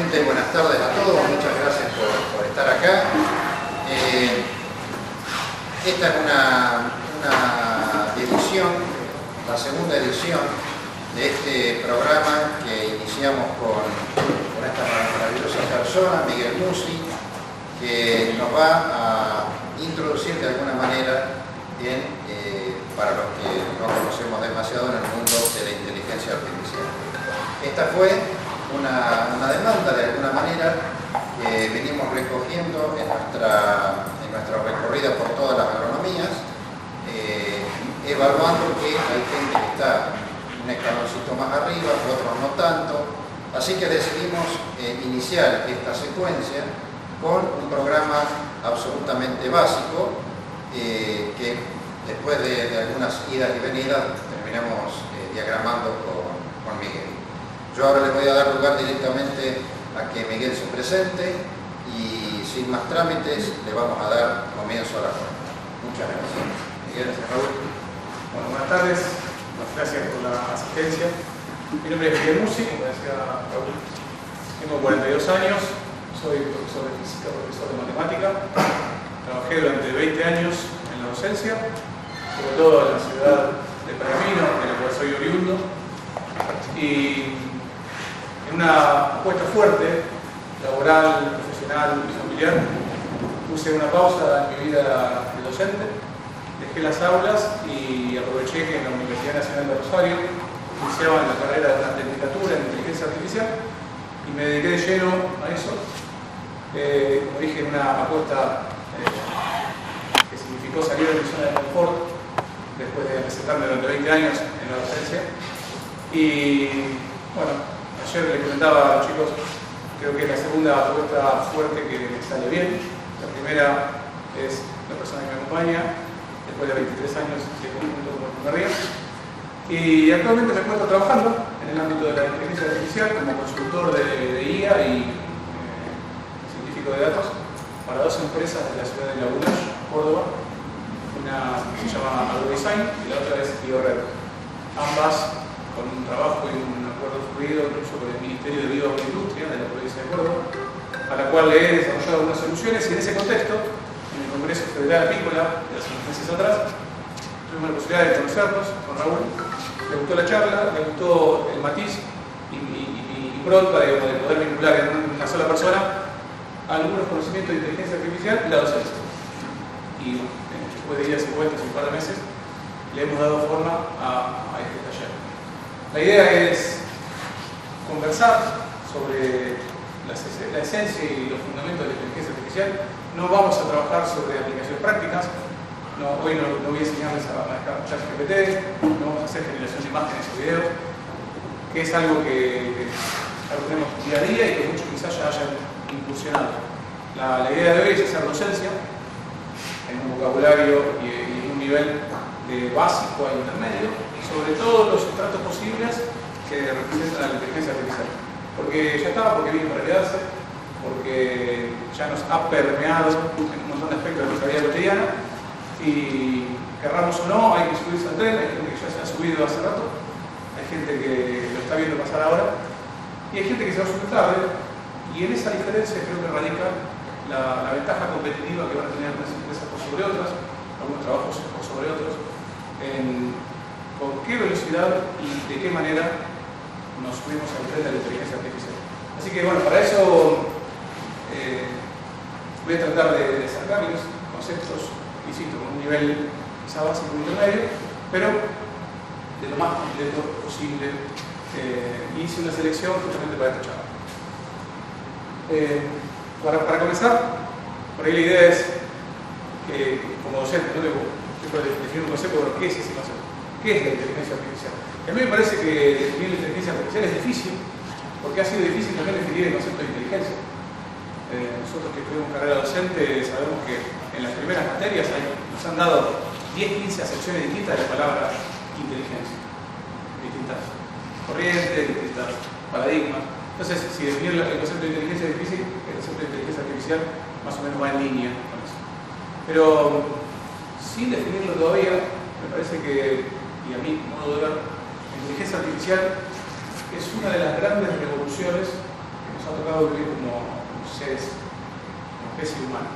Nuevamente, buenas tardes a todos, muchas gracias por estar acá. Esta es una edición, la segunda edición de este programa que iniciamos con esta maravillosa persona, Miguel Musi, que nos va a introducir de alguna manera para los que no conocemos demasiado en el mundo de la inteligencia artificial. Esta fue una demanda de alguna manera que venimos recogiendo en nuestra recorrida por todas las agronomías, evaluando que hay gente que está un escaloncito más arriba, otros no tanto, así que decidimos iniciar esta secuencia con un programa absolutamente básico que después de algunas idas y venidas terminamos diagramando con Miguel. Yo ahora le voy a dar lugar directamente a que Miguel se presente y sin más trámites le vamos a dar comienzo a la jornada. Muchas gracias. Miguel. Gracias, Raúl. Bueno, buenas tardes. Gracias por la asistencia. Mi nombre es Miguel Musi, como decía Raúl. Tengo 42 años, soy profesor de física, profesor de matemática. Trabajé durante 20 años en la docencia, sobre todo en la ciudad de Pergamino, de la cual soy oriundo. Y en una apuesta fuerte, laboral, profesional y familiar, puse una pausa en mi vida de docente, dejé las aulas y aproveché que en la Universidad Nacional de Rosario iniciaban la carrera de una tecnicatura en inteligencia artificial y me dediqué de lleno a eso. Como dije, en una apuesta que significó salir de mi zona de confort después de presentarme durante 20 años en la docencia. Y bueno, ayer les comentaba a los chicos, creo que es la segunda apuesta fuerte que me sale bien. La primera es la persona que me acompaña, después de 23 años de conjunto con el primer día. Y actualmente me encuentro trabajando en el ámbito de la inteligencia artificial como consultor de IA y científico de datos para dos empresas de la ciudad de Laguna, Córdoba. Una se llama AgroDesign y la otra es BioRed. Ambas con un trabajo y un acuerdo fluido incluso con el Ministerio de Bioindustria de la provincia de Córdoba, a la cual le he desarrollado algunas soluciones y en ese contexto, en el Congreso Federal Apícola de hace unos meses atrás, tuvimos la posibilidad de conocernos con Raúl. Le gustó la charla, le gustó el matiz y pronta, digamos, de poder vincular en una sola persona algunos conocimientos de inteligencia artificial y la docencia. Y después de días y vueltas y un par de meses, le hemos dado forma a este taller. La idea es conversar sobre la esencia y los fundamentos de la inteligencia artificial. No vamos a trabajar sobre aplicaciones prácticas. Hoy no voy a enseñarles a manejar ChatGPT, no vamos a hacer generación de imágenes o videos, que es algo que tenemos día a día y que muchos quizás ya hayan incursionado. La idea de hoy es hacer docencia en un vocabulario y en un nivel de básico a intermedio, sobre todos los estratos posibles que representan a la inteligencia artificial. Porque ya estaba, porque viene para quedarse, porque ya nos ha permeado en un montón de aspectos de nuestra vida cotidiana y querramos o no, hay que subirse al tren, hay gente que ya se ha subido hace rato, hay gente que lo está viendo pasar ahora y hay gente que se va a subir tarde y en esa diferencia creo que radica la ventaja competitiva que van a tener algunas empresas por sobre otras, algunos trabajos por sobre otros, en con qué velocidad y de qué manera nos subimos al tren de la inteligencia artificial. Así que bueno, para eso voy a tratar de sacar los conceptos, insisto, con un nivel quizá básico intermedio, pero de lo más completo posible. Hice una selección justamente para esta charla. Para comenzar, por ahí la idea es que como docente, no debo definir un concepto, pero ¿qué es ese concepto? ¿Qué es la inteligencia artificial? A mí me parece que definir la inteligencia artificial es difícil, porque ha sido difícil también definir el concepto de inteligencia. Nosotros que tuvimos carrera docente sabemos que en las primeras materias nos han dado 10-15 acepciones distintas de la palabra inteligencia. Distintas corrientes, distintas paradigmas. Entonces, si definir el concepto de inteligencia es difícil, el concepto de inteligencia artificial más o menos va en línea con eso. Pero sin definirlo todavía, me parece que, y a mi modo de ver, la inteligencia artificial es una de las grandes revoluciones que nos ha tocado vivir como seres, como especie humana.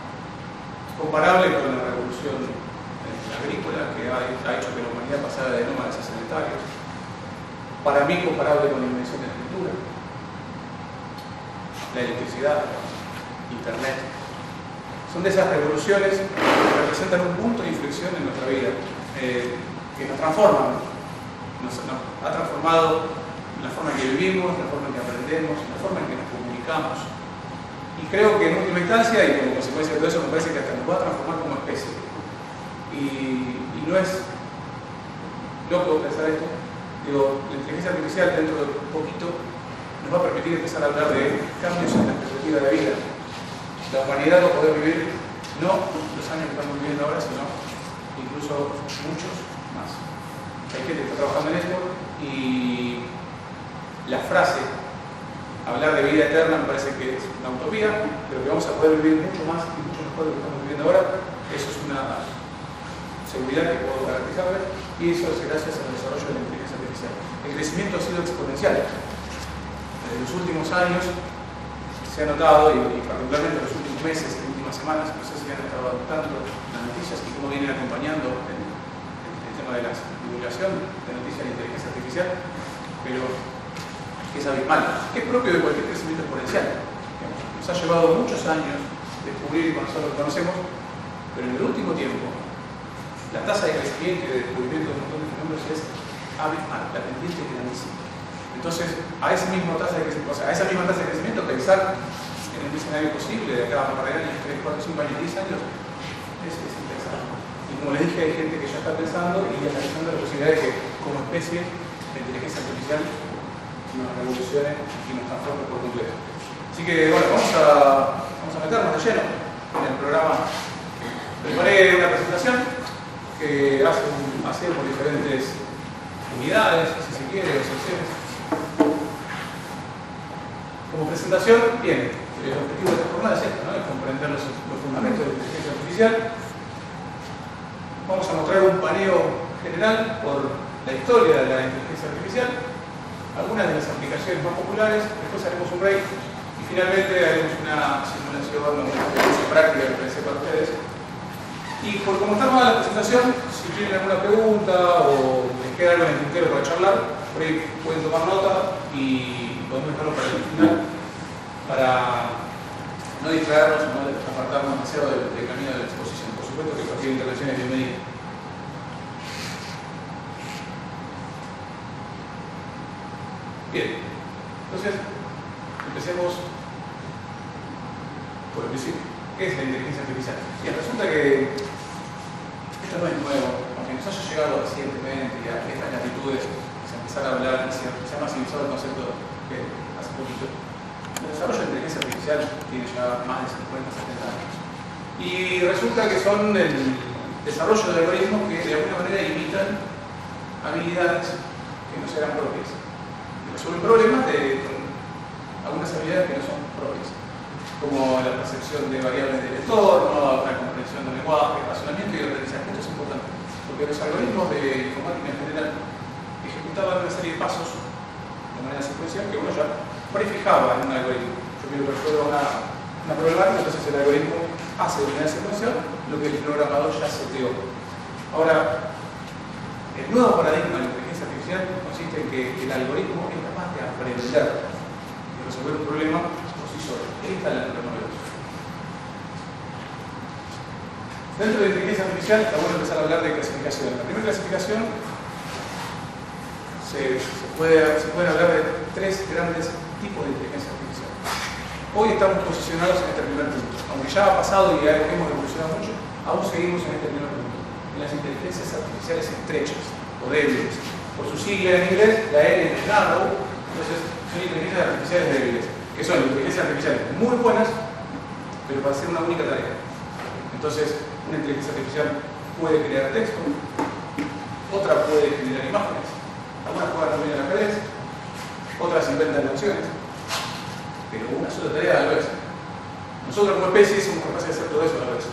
Comparable con la revolución agrícola que ha hecho que la humanidad pasara de nómadas a sedentarios. Para mí comparable con la invención de la escritura, la electricidad, internet. Son de esas revoluciones que representan un punto de inflexión en nuestra vida, que nos transforman. Nos ha transformado la forma en que vivimos, la forma en que aprendemos, la forma en que nos comunicamos. Y creo que en última instancia, y como consecuencia de todo eso, me parece que hasta nos va a transformar como especie. Y no es loco pensar esto. Digo, la inteligencia artificial dentro de poquito nos va a permitir empezar a hablar de cambios en la perspectiva de la vida. La humanidad va a poder vivir no los años que estamos viviendo ahora, sino incluso muchos más. Hay gente que está trabajando en esto y la frase hablar de vida eterna me parece que es una utopía, pero que vamos a poder vivir mucho más y mucho mejor de lo que estamos viviendo ahora. Eso es una seguridad que puedo garantizarles, y eso es gracias al desarrollo de la inteligencia artificial. El crecimiento ha sido exponencial. En los últimos años se ha notado, y particularmente en los últimos meses, en las últimas semanas, no sé si han estado tanto las noticias y cómo vienen acompañando el tema de la divulgación de noticias de inteligencia artificial, pero es abismal, que es propio de cualquier crecimiento exponencial. Nos ha llevado muchos años descubrir y conocer lo que conocemos, pero en el último tiempo la tasa de crecimiento y de descubrimiento de un montón de fenómenos es abismal, la pendiente es grandísima. Entonces, a esa misma tasa de crecimiento, pensar en un escenario posible de acá a un par de años, 3, 4, 5 años, 10 años, es interesante. Y como les dije, hay gente que ya está pensando y analizando la posibilidad de que, como especie, la inteligencia artificial nos revolucione y nos transforme por completo. Así que, bueno, vamos a meternos de lleno en el programa. Preparé una presentación que hace por diferentes unidades, si se quiere, o secciones. Como presentación, bien, el objetivo de esta jornada es esto, ¿no? Es comprender los fundamentos de la inteligencia artificial. Vamos a mostrar un paneo general por la historia de la inteligencia artificial, algunas de las aplicaciones más populares, después haremos un break y finalmente haremos una simulación, una experiencia práctica que pensé para ustedes. Y por como está armada la presentación, si tienen alguna pregunta o les queda algo en el tintero para charlar, por ahí pueden tomar nota y podemos dejarlo para el final, para no distraernos, no apartarnos demasiado del camino de la exposición. Por supuesto que cualquier intervención es bienvenida. Bien, entonces empecemos por el principio. ¿Qué es la inteligencia artificial? Bien, resulta que esto no es nuevo, aunque nos haya llegado recientemente y a estas latitudes se empezaron a hablar y se ha maximizado el concepto que hace poquito. El desarrollo de inteligencia artificial tiene ya más de 50, 70 años. Y resulta que son el desarrollo de algoritmos que de alguna manera imitan habilidades que no serán propias. Y resuelven problemas con algunas habilidades que no son propias, como la percepción de variables del entorno, la comprensión del lenguaje, el razonamiento y el aprendizaje. Esto es importante, porque los algoritmos de informática en general ejecutaban una serie de pasos de manera secuencial que uno ya prefijaba en un algoritmo. Yo quiero resolver una problemática, entonces el algoritmo hace de manera secuencial lo que el programador ya seteó. Ahora, el nuevo paradigma de la inteligencia artificial consiste en que el algoritmo es capaz de aprender y resolver un problema por sí solo. Esta es la novedad. Dentro de la inteligencia artificial está bueno empezar a hablar de clasificación. La primera clasificación se pueden hablar de tres grandes tipos de inteligencia artificial. Hoy estamos posicionados en este primer punto. Aunque ya ha pasado y hemos evolucionado mucho, aún seguimos en este primer punto. En las inteligencias artificiales estrechas o débiles. Por su sigla en inglés, la N es narrow, entonces son inteligencias artificiales débiles, que son inteligencias artificiales muy buenas, pero para hacer una única tarea. Entonces, una inteligencia artificial puede crear texto, otra puede generar imágenes, algunas juegan también al ajedrez, otras inventan canciones, pero una sola tarea a la vez. Nosotros como especie somos capaces de hacer todo eso a la vez.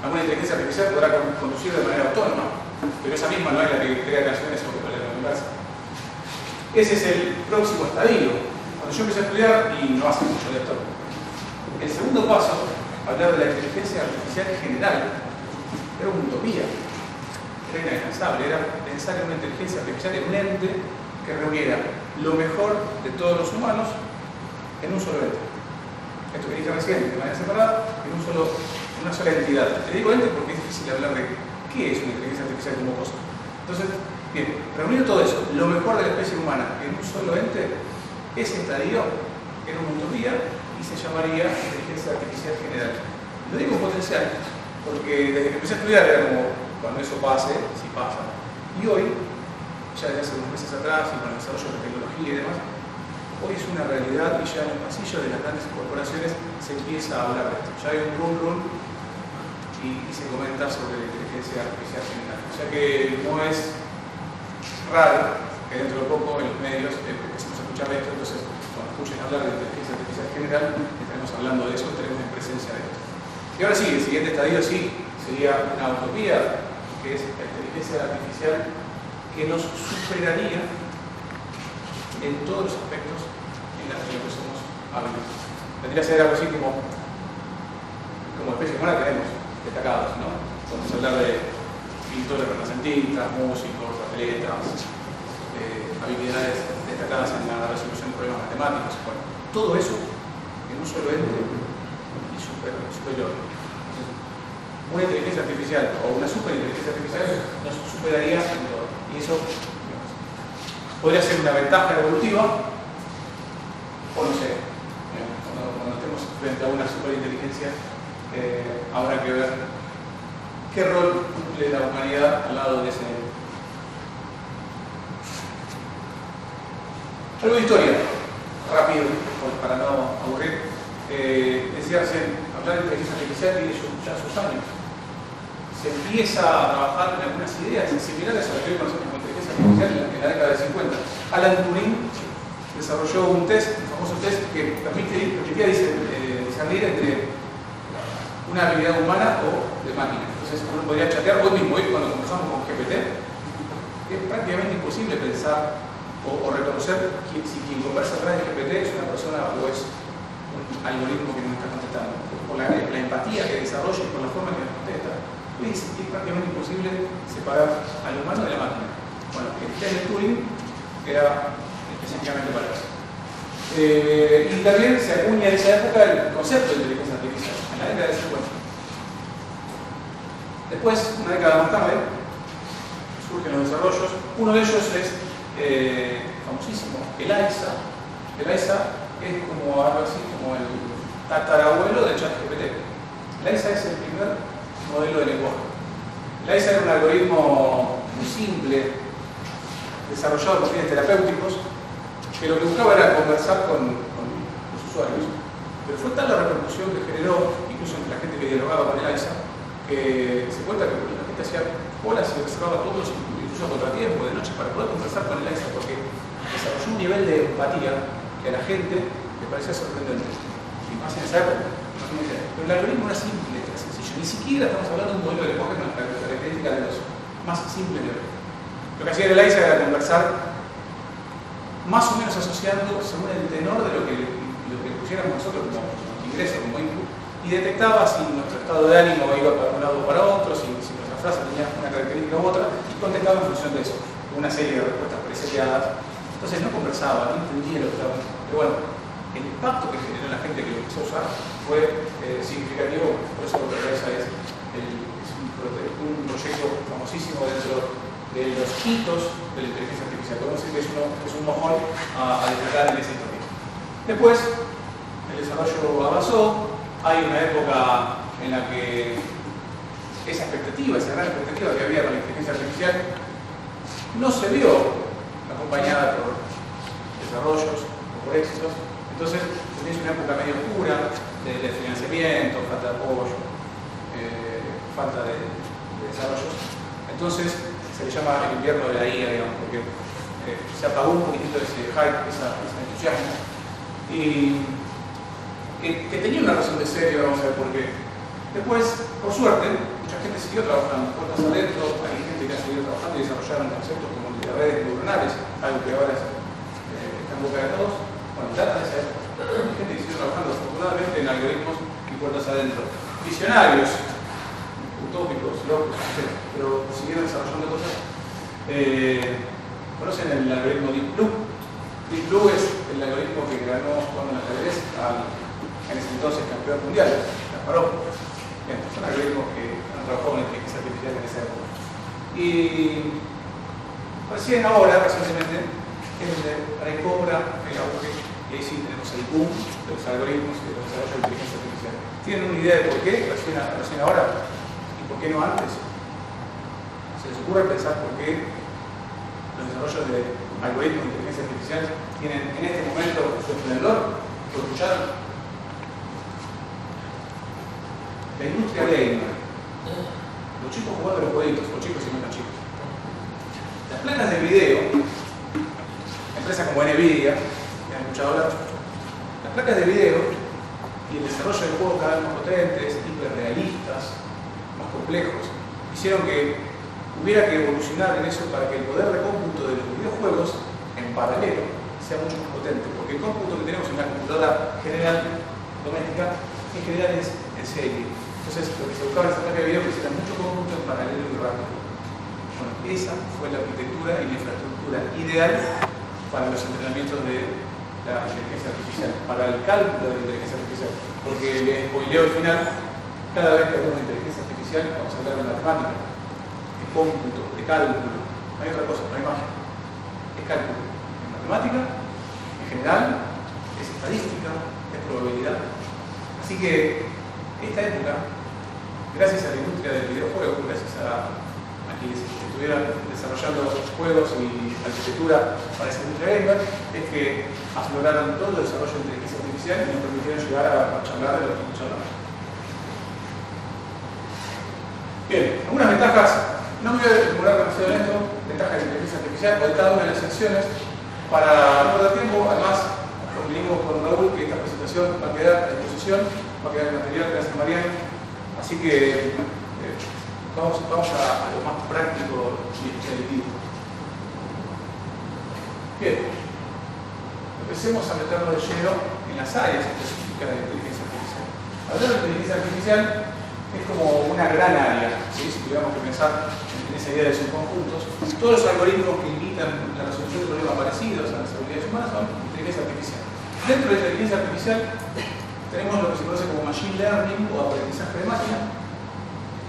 Alguna inteligencia artificial podrá conducir de manera autónoma, pero esa misma no es la que crea canciones o que pelea en la inversa. Ese es el próximo estadio. Cuando Cuando yo empecé a estudiar, y no hace mucho de esto, el segundo paso, hablar de la inteligencia artificial general, era una utopía, era inalcanzable, era pensar en una inteligencia artificial, en un ente que reuniera lo mejor de todos los humanos en un solo ente. Esto que dije recién, de manera separada, en una sola entidad. Te digo ente porque es difícil hablar de qué es una inteligencia artificial como cosa. Entonces, bien, reunir todo eso, lo mejor de la especie humana en un solo ente, ese estadio era una utopía y se llamaría inteligencia artificial general. Lo digo en potencial, porque desde que empecé a estudiar era como, cuando eso pase, si pasa. Y hoy, ya desde hace unos meses atrás, y con el desarrollo de la tecnología y demás, hoy es una realidad y ya en el pasillo de las grandes corporaciones se empieza a hablar de esto. Ya hay un run y se comenta sobre la inteligencia artificial general. O sea que no es raro que dentro de poco en los medios empecemos a escuchar de esto, entonces cuando escuchen hablar de inteligencia artificial general estaremos hablando de eso, estaremos en presencia de esto. Y ahora sí, el siguiente estadio sí sería una utopía, que es la inteligencia artificial que nos superaría en todos los aspectos en los que somos hábiles. Tendría que ser algo así como especie humana tenemos destacados, ¿no? Podemos hablar de pintores renacentistas, músicos, atletas, habilidades destacadas en la resolución de problemas matemáticos. Bueno, todo eso en un solo ente y superior. Una inteligencia artificial o una superinteligencia artificial nos superaría en todo. Y eso podría ser una ventaja evolutiva o no sé. Cuando estemos frente a una superinteligencia, habrá que ver qué rol cumple la humanidad al lado de ese. Algo de historia, rápido, para no aburrir. Decía recién, hablar de inteligencia artificial tiene ya sus años. Se empieza a trabajar en algunas ideas similares a las que hoy conocemos como inteligencia artificial en la década del 50. Alan Turing desarrolló un test, un famoso test, que permitía discernir entre una habilidad humana o de máquina. Entonces uno podría chatear hoy mismo, cuando conversamos con GPT, es prácticamente imposible pensar o reconocer si quien conversa atrás de GPT es una persona o es un algoritmo que nos está contestando. Por la empatía que desarrolla y por la forma que nos contesta, es prácticamente imposible separar al humano de la máquina. Bueno, el test de Turing era específicamente para eso. Y también se acuña en esa época el concepto de inteligencia artificial, en la década del 50. Después, una década más tarde, surgen los desarrollos. Uno de ellos es famosísimo, ELIZA. ELIZA es como algo así como el tatarabuelo de ChatGPT. ELIZA es el primer modelo de lenguaje. ELIZA era un algoritmo muy simple, desarrollado por fines terapéuticos, que lo que buscaba era conversar con los usuarios. Pero fue tal la repercusión que generó, incluso entre la gente que dialogaba con ELIZA, que se cuenta que la gente hacía horas y reservaba todos, incluso a contratiempo, de noche, para poder conversar con ELIZA, porque desarrolló un nivel de empatía que a la gente le parecía sorprendente. Y más en esa época, imagínense. Pero el algoritmo era simple, era sencillo. Ni siquiera estamos hablando de un modelo de lenguaje con las características de los más simples de hoy. Lo que hacía ELIZA era conversar más o menos asociando según el tenor de lo que pusiéramos nosotros como ingreso, como input, y detectaba si nuestro estado de ánimo iba para un lado o para otro, si nuestra frase tenía una característica u otra, y contestaba en función de eso, una serie de respuestas preseteadas. Entonces no conversaba, no entendía lo que estaba. Pero bueno, el impacto que generó en la gente que lo empezó a usar fue significativo, por eso lo que realiza es un proyecto famosísimo dentro de los hitos de la inteligencia artificial. Podemos decir que es un mojón a destacar en esa historia. Después, el desarrollo avanzó, hay una época en la que esa expectativa, esa gran expectativa que había con la inteligencia artificial, no se vio acompañada por desarrollos o por éxitos. Entonces, tenéis una época medio oscura de financiamiento, falta de apoyo, falta de desarrollos. Entonces, se le llama el invierno de la IA, digamos, porque se apagó un poquitito ese hype, ese entusiasmo. Y que tenía una razón de ser, vamos a ver por qué. Después, por suerte, mucha gente siguió trabajando puertas adentro, hay gente que ha seguido trabajando y desarrollaron conceptos como el de redes neuronales, algo que ahora está en boca de todos. Bueno, data de esa época. Hay gente que sigue trabajando afortunadamente en algoritmos y puertas adentro. Visionarios, utópicos, locos, etc. Pero siguieron desarrollando cosas. ¿Conocen el algoritmo Deep Blue? Deep Blue es el algoritmo que ganó con el ajedrez en ese entonces campeón mundial, Kasparov. Bien, son algoritmos que han trabajado con inteligencia artificial en esa época. Y recién ahora, recientemente, ahí cobra el auge, y ahí sí tenemos el boom de los algoritmos y de los desarrollos de inteligencia artificial. ¿Tienen una idea de por qué recién ahora? ¿Y por qué no antes? ¿Se les ocurre pensar por qué los desarrollos de algoritmos de inteligencia artificial tienen en este momento su esplendor? ¿Lo escucharon? La industria gamer. Los chicos jugando los jueguitos, o chicos y no tan chicos. Las placas de video, empresas como Nvidia, que han escuchado hablar, las placas de video y el desarrollo de juegos cada vez más potentes, hiperrealistas, más complejos, hicieron que hubiera que evolucionar en eso para que el poder de cómputo de los videojuegos en paralelo sea mucho más potente, porque el cómputo que tenemos en la computadora general doméstica en general es en serie. Entonces lo que se buscaba en esta placa de video es que hiciera mucho cómputo en paralelo y rápido. Bueno, esa fue la arquitectura y la infraestructura ideal para los entrenamientos de la inteligencia artificial, para el cálculo de la inteligencia artificial, porque les spoileo al final, cada vez que hablamos de inteligencia artificial vamos a hablar de matemática, de cómputo, de cálculo. No hay otra cosa, no hay magia. Es cálculo. Es matemática, en general, es estadística, es probabilidad. Así que esta época, gracias a la industria del videojuego, gracias a quienes estuvieron desarrollando juegos y arquitectura para esa industria gamer, es que afloraron todo el desarrollo de inteligencia artificial y nos permitieron llegar a charlar de lo que estamos hablando. Bien, algunas ventajas. No me voy a demorar demasiado en esto, ventajas de inteligencia artificial, por cada una de las secciones. Para no perder tiempo, además, convenimos con Raúl que esta presentación va a quedar a disposición, va a quedar el material, gracias a Mariano. Así que vamos a lo más práctico y especialitivo. Bien, empecemos a meternos de lleno en las áreas específicas de la inteligencia artificial. Hablar de inteligencia artificial es como una gran área, ¿sí? Si tuviéramos que pensar en esa idea de subconjuntos. Todos los algoritmos que limitan la resolución de problemas parecidos a las habilidades humanas son inteligencia artificial. Dentro de la inteligencia artificial tenemos lo que se conoce como machine learning o aprendizaje de máquina,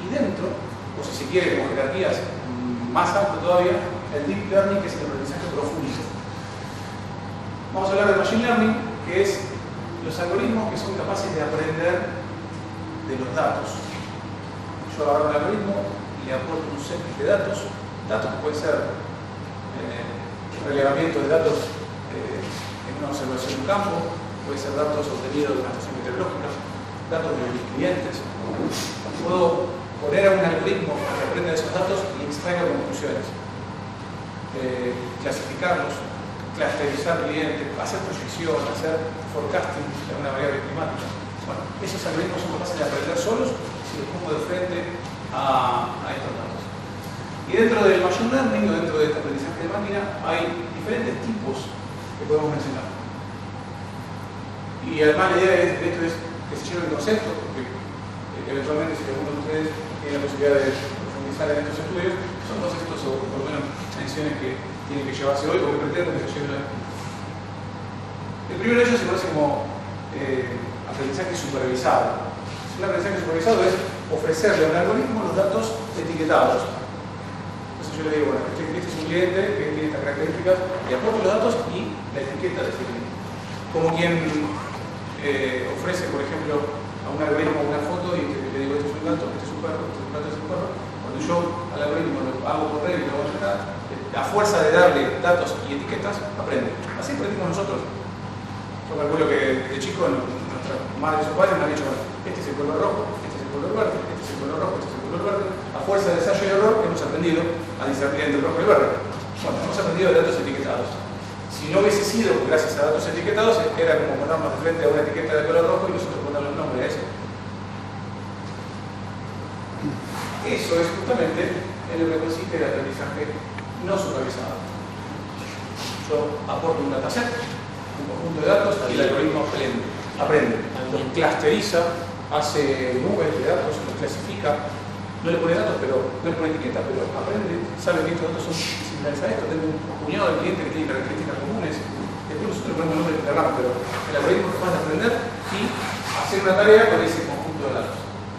y dentro, o si se quiere como jerarquías más alto todavía, el deep learning, que es el aprendizaje profundo. Vamos a hablar de machine learning, que es los algoritmos que son capaces de aprender de los datos. Yo agarro un algoritmo y le aporto un set de datos que puede ser relevamiento de datos en una observación de un campo, puede ser datos obtenidos de una estación meteorológica, datos de mis clientes. Puedo poner a un algoritmo que aprenda de esos datos y extraiga conclusiones, clasificarlos, clusterizar clientes, hacer proyección, hacer forecasting de una variable climática. Bueno, esos algoritmos son capaces de aprender solos si los pongo de frente a estos datos. Y dentro del machine learning o dentro de este aprendizaje de máquina hay diferentes tipos que podemos mencionar. Y además la idea de esto es que se lleve el concepto, porque eventualmente si alguno de ustedes tiene la posibilidad de profundizar en estos estudios, son conceptos o por lo menos menciones que tienen que llevarse hoy o que pretenden que se lleven hoy. El primero de ellos se conoce como aprendizaje supervisado. Un aprendizaje supervisado es ofrecerle a un algoritmo los datos etiquetados. Entonces yo le digo, bueno, este es un cliente que tiene estas características, le aporto los datos y la etiqueta de ese cliente. Como quien ofrece, por ejemplo, a un algoritmo una foto y le digo, este es un gato, este es un perro, este es un gato, este es un perro. Cuando yo al algoritmo lo hago correr y lo hago llenar, a fuerza de darle datos y etiquetas, aprende. Así aprendimos nosotros. Yo calculo que de chico nuestras madres o padres me han dicho, bueno, este es el color rojo, este es el color verde, este es el color rojo, este es el color verde. A fuerza de ensayo y error hemos aprendido a discernir entre el rojo y el verde. Bueno, hemos aprendido de datos etiquetados. Si no hubiese sido gracias a datos etiquetados, era como ponernos de frente a una etiqueta de color rojo y nosotros ponerle un nombre a eso. Eso es justamente en lo que consiste el aprendizaje no supervisado. Yo aporto un dataset, un conjunto de datos y el algoritmo aprende. Los clusteriza, hace nubes de datos, los clasifica, no le pone datos, pero no le pone etiqueta, pero aprende, sabe que estos datos son similares a esto. Tengo un puñado de clientes que tienen características comunes. Después nosotros le ponemos nombre de rama, pero el algoritmo es capaz de aprender y hacer una tarea con ese conjunto de datos.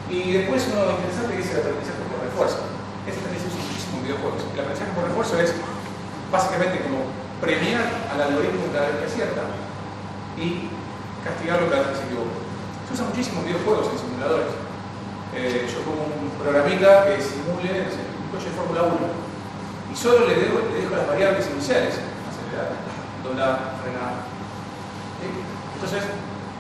Y después uno interesante que es el aprendizaje por refuerzo. Este también se usa muchísimo en videojuegos. El aprendizaje por refuerzo es básicamente como premiar al algoritmo cada vez que acierta y castigarlo cada vez que se equivoca. Se usa muchísimo en videojuegos, en simuladores. Yo pongo un programita que simule un coche de Fórmula 1 y solo le dejo las variables iniciales: acelerar, doblar, frenar. ¿Sí? Entonces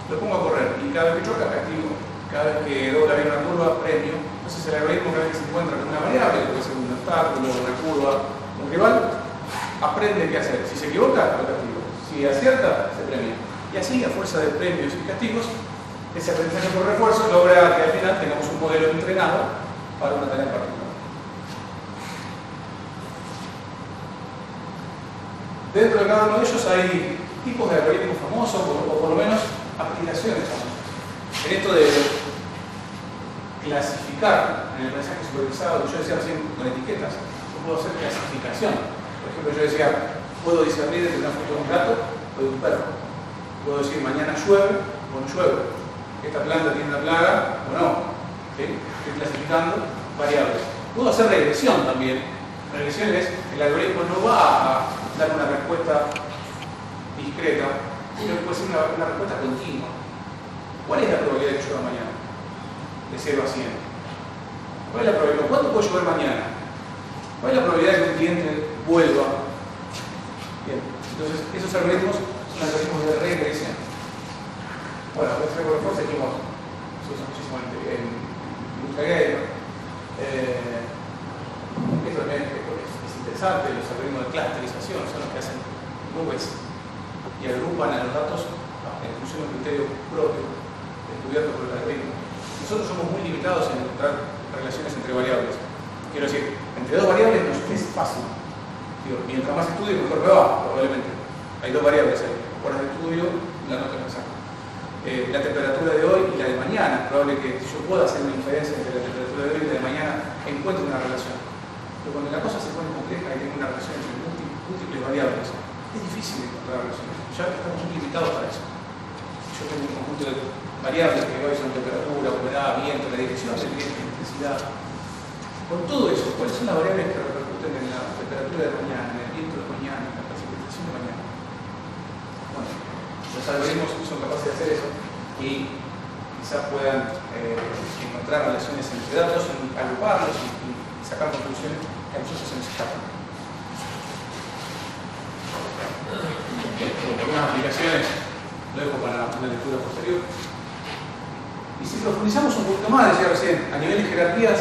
lo pongo a correr y cada vez que choca castigo, cada vez que dobla bien una curva premio. Entonces el algoritmo, cada vez que se encuentra con una variable, puede ser un obstáculo, una curva, un rival, aprende qué hacer. Si se equivoca, lo castigo. Si acierta, se premia. Y así, a fuerza de premios y castigos, ese aprendizaje por refuerzo logra que al final tengamos un modelo entrenado para una tarea en particular. Dentro de cada uno de ellos hay tipos de algoritmos famosos o por lo menos aplicaciones famosas. En esto de clasificar en el aprendizaje supervisado, yo decía recién con etiquetas, yo puedo hacer clasificación. Por ejemplo, yo decía, puedo discernir entre una foto de un gato o de un perro. Puedo decir mañana llueve o no llueve. Esta planta tiene una plaga o no. ¿Sí? Estoy clasificando variables. Puedo hacer regresión también. Regresión es, el algoritmo no va a dar una respuesta discreta, sino que puede ser una respuesta continua. ¿Cuál es la probabilidad de que llueva mañana? De 0 a 100. ¿Cuál es la probabilidad? ¿Cuánto puede llover mañana? ¿Cuál es la probabilidad de que un cliente vuelva? Bien, entonces esos algoritmos son algoritmos de regresión. Bueno, por refuerzo dijimos, se usa muchísimo en industria gamer. Esto también es interesante, los algoritmos de clusterización son los que hacen nubes y agrupan a los datos en función de un criterio propio, descubierto por el algoritmo. Nosotros somos muy limitados en encontrar relaciones entre variables. Quiero decir, entre dos variables no es fácil. Digo, mientras más estudio, mejor me va, probablemente. Hay dos variables ahí, horas de estudio y la nota que me saco. La temperatura de hoy y la de mañana. Es probable que yo pueda hacer una inferencia entre la temperatura de hoy y la de mañana, encuentre una relación. Pero cuando la cosa se pone compleja y tiene una relación entre múltiples variables, es difícil encontrar relaciones. Ya estamos muy limitados para eso. Yo tengo un conjunto de variables que hoy son temperatura, humedad, viento, la dirección del viento, la intensidad. Con todo eso, ¿cuáles son las variables que repercuten en la temperatura de mañana, en el viento de mañana, en la precipitación de mañana? Bueno, los algoritmos son capaces de hacer eso y quizás puedan encontrar relaciones entre datos, agruparlos y sacar conclusiones que a nosotros se nos escapan. Algunas aplicaciones lo dejo para una lectura posterior. Y si profundizamos un poquito más, decía recién, a nivel de jerarquías,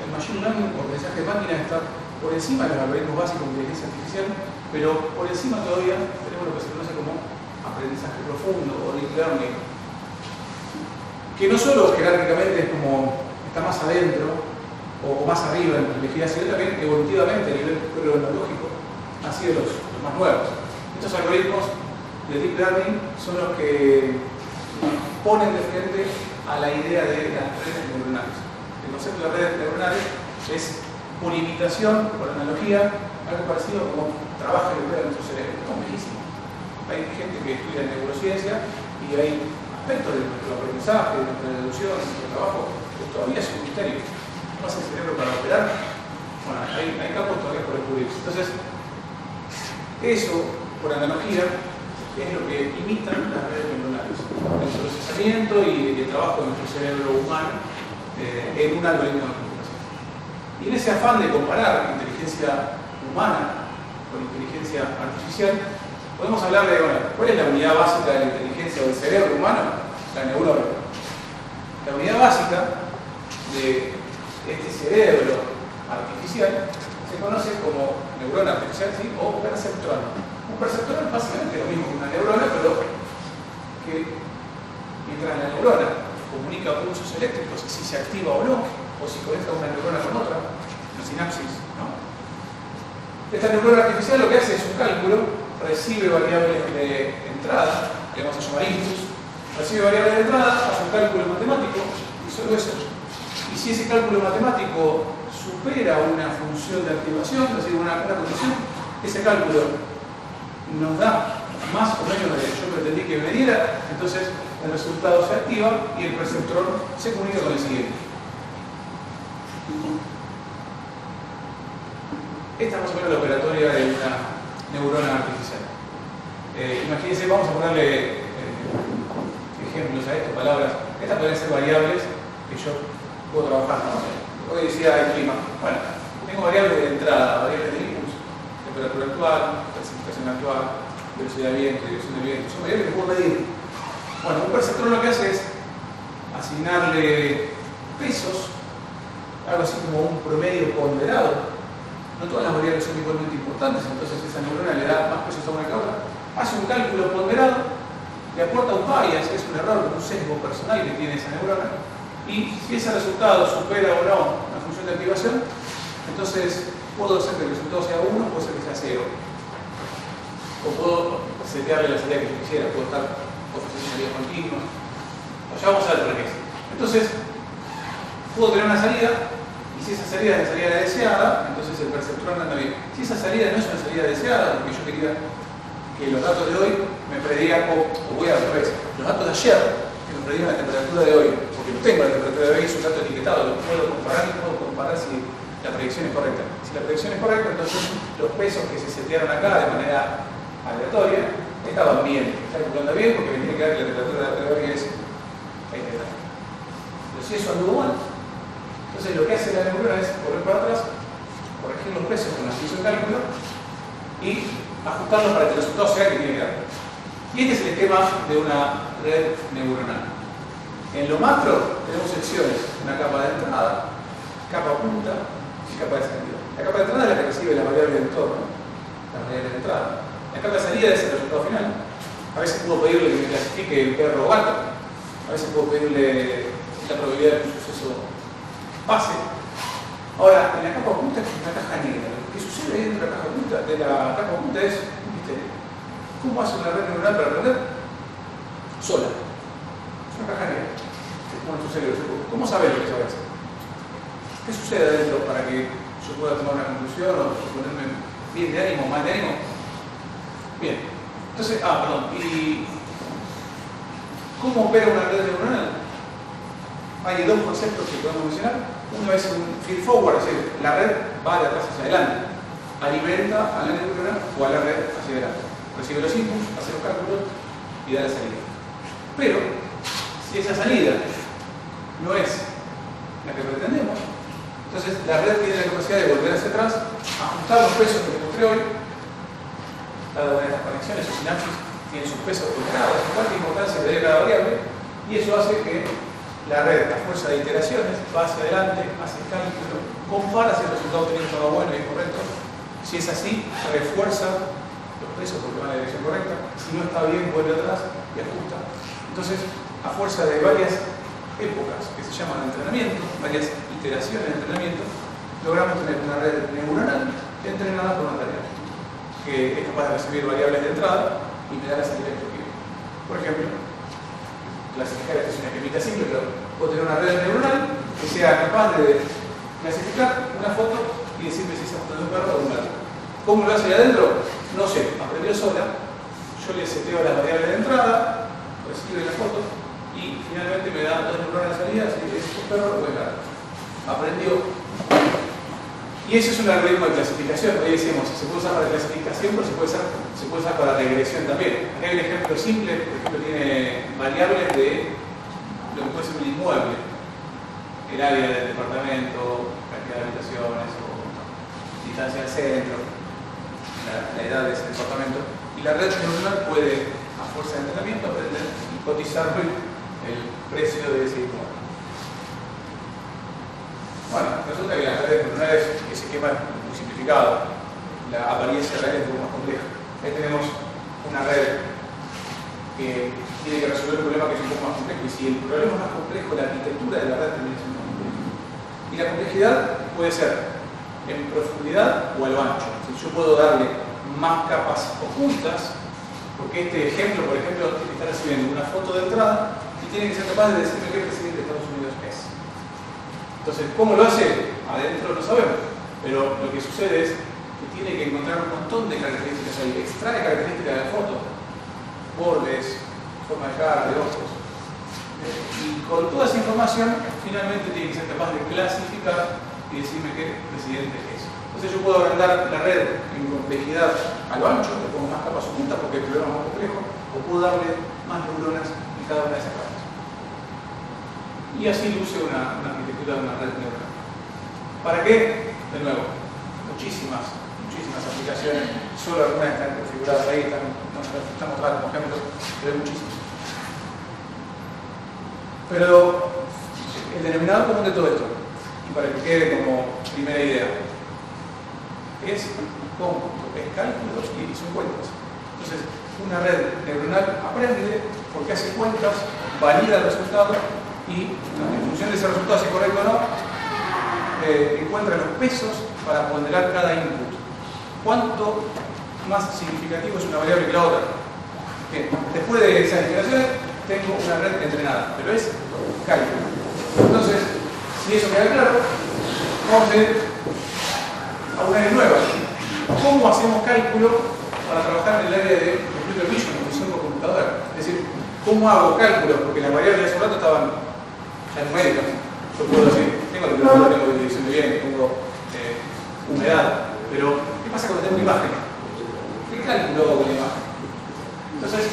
el machine learning o aprendizaje de máquina está por encima de los algoritmos básicos de inteligencia artificial, pero por encima todavía tenemos lo que se conoce como aprendizaje profundo o deep learning, que no solo jerárquicamente es como está más adentro o más arriba en complejidad, sino también evolutivamente a nivel cronológico han sido los más nuevos. Estos algoritmos de deep learning son los que ponen de frente a la idea de las redes neuronales. El concepto de las redes neuronales es, por imitación, por analogía, algo parecido a como trabaja y opera nuestro cerebro. Es complejísimo. Hay gente que estudia neurociencia y hay aspectos de nuestro aprendizaje, de nuestra deducción, de nuestro trabajo, que todavía es un misterio. ¿Qué pasa el cerebro para operar? Bueno, hay campos todavía por descubrirse. Entonces, eso, por analogía, es lo que imitan las redes neuronales. El procesamiento y el trabajo de nuestro cerebro humano en un algoritmo de computación. Y en ese afán de comparar inteligencia humana con inteligencia artificial, podemos hablar de, bueno, ¿cuál es la unidad básica de la inteligencia del cerebro humano? La neurona. La unidad básica de este cerebro artificial se conoce como neurona artificial, ¿sí? O perceptrón. Un perceptrón es básicamente lo mismo que una neurona, pero que mientras la neurona comunica pulsos eléctricos, si se activa o no, o si conecta una neurona con otra, la sinapsis, ¿no? Esta neurona artificial lo que hace es un cálculo recibe variables de entrada, que vamos a llamar inputs, recibe variables de entrada, hace un cálculo matemático y solo eso. Y si ese cálculo matemático supera una función de activación, es decir, una condición, ese cálculo nos da más o menos de lo que yo pretendí que me diera, entonces el resultado se activa y el perceptrón se comunica con el siguiente. Esta es más o menos la operatoria de una neurona artificial. Imagínense, vamos a ponerle ejemplos a esto, palabras. Estas pueden ser variables que yo puedo trabajar, ¿no? Hoy decía el clima. Bueno, tengo variables de entrada, variables de inputs, temperatura actual, precipitación actual, velocidad de viento, dirección del viento. Son variables que puedo medir. Bueno, un perceptrón lo que hace es asignarle pesos, algo así como un promedio ponderado. No todas las variables son igualmente importantes, entonces esa neurona le da más pesos a una que a otra. Hace un cálculo ponderado, le aporta un bias, que es un error, un sesgo personal que tiene esa neurona, y si ese resultado supera o no una función de activación, entonces puedo hacer que el resultado sea 1, puede ser que sea 0. O puedo setearle la salida que yo quisiera, puedo estar ofreciendo salida continua. Ya vamos a ver por qué. Entonces, puedo tener una salida, y si esa salida es la salida deseada, entonces el perceptrón anda bien. Si esa salida no es una salida deseada, porque yo quería que los datos de hoy me predigan, o voy al revés, los datos de ayer que me predigan la temperatura de hoy, porque no tengo la temperatura de hoy, es un dato etiquetado, lo puedo comparar si la predicción es correcta. Si la predicción es correcta, entonces los pesos que se setearon acá de manera aleatoria estaban bien, está calculando bien porque me tiene que dar que la temperatura de hoy es 20 grados. Pero si eso anduvo mal, entonces lo que hace la neurona es volver para atrás, corregir los pesos con la que hizo el cálculo y ajustarlos para que el resultado sea el que tiene que dar. Y este es el esquema de una red neuronal. En lo macro tenemos secciones, una capa de entrada, capa punta y capa de salida. La capa de entrada es la que recibe la variable de entorno, la variable de entrada. La capa de salida es el resultado final. A veces puedo pedirle que me clasifique el perro o gato, a veces puedo pedirle la probabilidad de un suceso base. Ahora, en la capa punta es una caja negra. Lo que sucede ahí dentro de la capa punta es un misterio. ¿Cómo hace una red neuronal para aprender? Sola. Es una caja negra. Es como nuestro cerebro. ¿Cómo sabe lo que sabe hacer? ¿Qué sucede adentro para que yo pueda tomar una conclusión o ponerme bien de ánimo, mal de ánimo? Bien. Entonces, ¿y cómo opera una red neuronal? Hay dos conceptos que podemos mencionar. Uno es un feed forward, es decir, la red va de atrás hacia adelante. Alimenta a la neurona o a la red hacia adelante. Recibe los inputs, hace los cálculos y da la salida. Pero, si esa salida no es la que pretendemos, entonces la red tiene la capacidad de volver hacia atrás, ajustar los pesos que te mostré hoy. Cada una de estas conexiones o sinapsis tiene sus pesos ponderados, cuánta importancia le dé cada variable, y eso hace que la red, a fuerza de iteraciones, va hacia adelante, hace el cálculo, compara si el resultado obtenido estaba bueno y correcto. Si es así, refuerza los pesos porque va en la dirección correcta. Si no está bien, vuelve atrás y ajusta. Entonces, a fuerza de varias épocas que se llaman entrenamiento, varias iteraciones de entrenamiento, logramos tener una red neuronal entrenada por una tarea que es capaz de recibir variables de entrada y me da la salida que yo quiero. Por ejemplo, clasificar, esta es una esquemita simple, pero puedo tener una red neuronal que sea capaz de clasificar una foto y decirme si esa foto es de un perro o de un gato. ¿Cómo lo hace ahí adentro? No sé, aprendió sola. Yo le seteo las variables de entrada, recibe la foto y finalmente me da dos neuronas de salida, si es un perro o un gato. Aprendió. Y eso es un algoritmo de clasificación. Hoy decimos, se puede usar para clasificación, pero se puede usar para regresión también. Acá hay un ejemplo simple, por ejemplo, tiene variables de lo que puede ser un inmueble, el área del departamento, cantidad de habitaciones o distancia al centro, la edad de ese departamento. Y la red neuronal puede, a fuerza de entrenamiento, aprender y cotizar el precio de ese inmueble. Bueno, resulta que las redes neuronales, ese esquema es muy simplificado, la apariencia real es un poco más compleja. Ahí tenemos una red que tiene que resolver un problema que es un poco más complejo, y si el problema es más complejo, la arquitectura de la red también es más compleja. Y la complejidad puede ser en profundidad o a lo ancho. Si yo puedo darle más capas ocultas, porque este ejemplo, por ejemplo, está recibiendo una foto de entrada y tiene que ser capaz de decirme qué presidente de Estados Unidos es. Entonces, ¿cómo lo hace? Adentro no sabemos, pero lo que sucede es que tiene que encontrar un montón de características ahí, extrae características de la foto, bordes, forma de cara, de ojos. Y con toda esa información, finalmente tiene que ser capaz de clasificar y decirme qué presidente es. Entonces yo puedo agrandar la red en complejidad a lo ancho, le pongo más capas ocultas porque el problema es más complejo, o puedo darle más neuronas en cada una de esas capas. Y así luce una arquitectura de una red neuronal. ¿Para qué? De nuevo, muchísimas aplicaciones, solo algunas están configuradas ahí, están mostradas como ejemplos, pero hay muchísimas. Pero el denominador común de todo esto, y para que quede como primera idea, es cómputo, es cálculos y son cuentas. Entonces, una red neuronal aprende porque hace cuentas, valida el resultado y en función de ese resultado, si es correcto o no, encuentra los pesos para ponderar cada input. ¿Cuánto más significativo es una variable que la otra? Bien, después de esas explicaciones, tengo una red entrenada, pero es cálculo. Entonces, si eso queda claro, vamos a ir a una área nueva. ¿Cómo hacemos cálculo para trabajar en el área de computer vision, visión por computadora? Es decir, ¿cómo hago cálculos? Porque las variables de hace un rato estaban ya numéricas. Yo puedo decir, tengo temperatura, tengo división de bien, tengo humedad, pero ¿qué pasa cuando tengo una imagen? ¿Qué cálculo hago con la imagen? Entonces,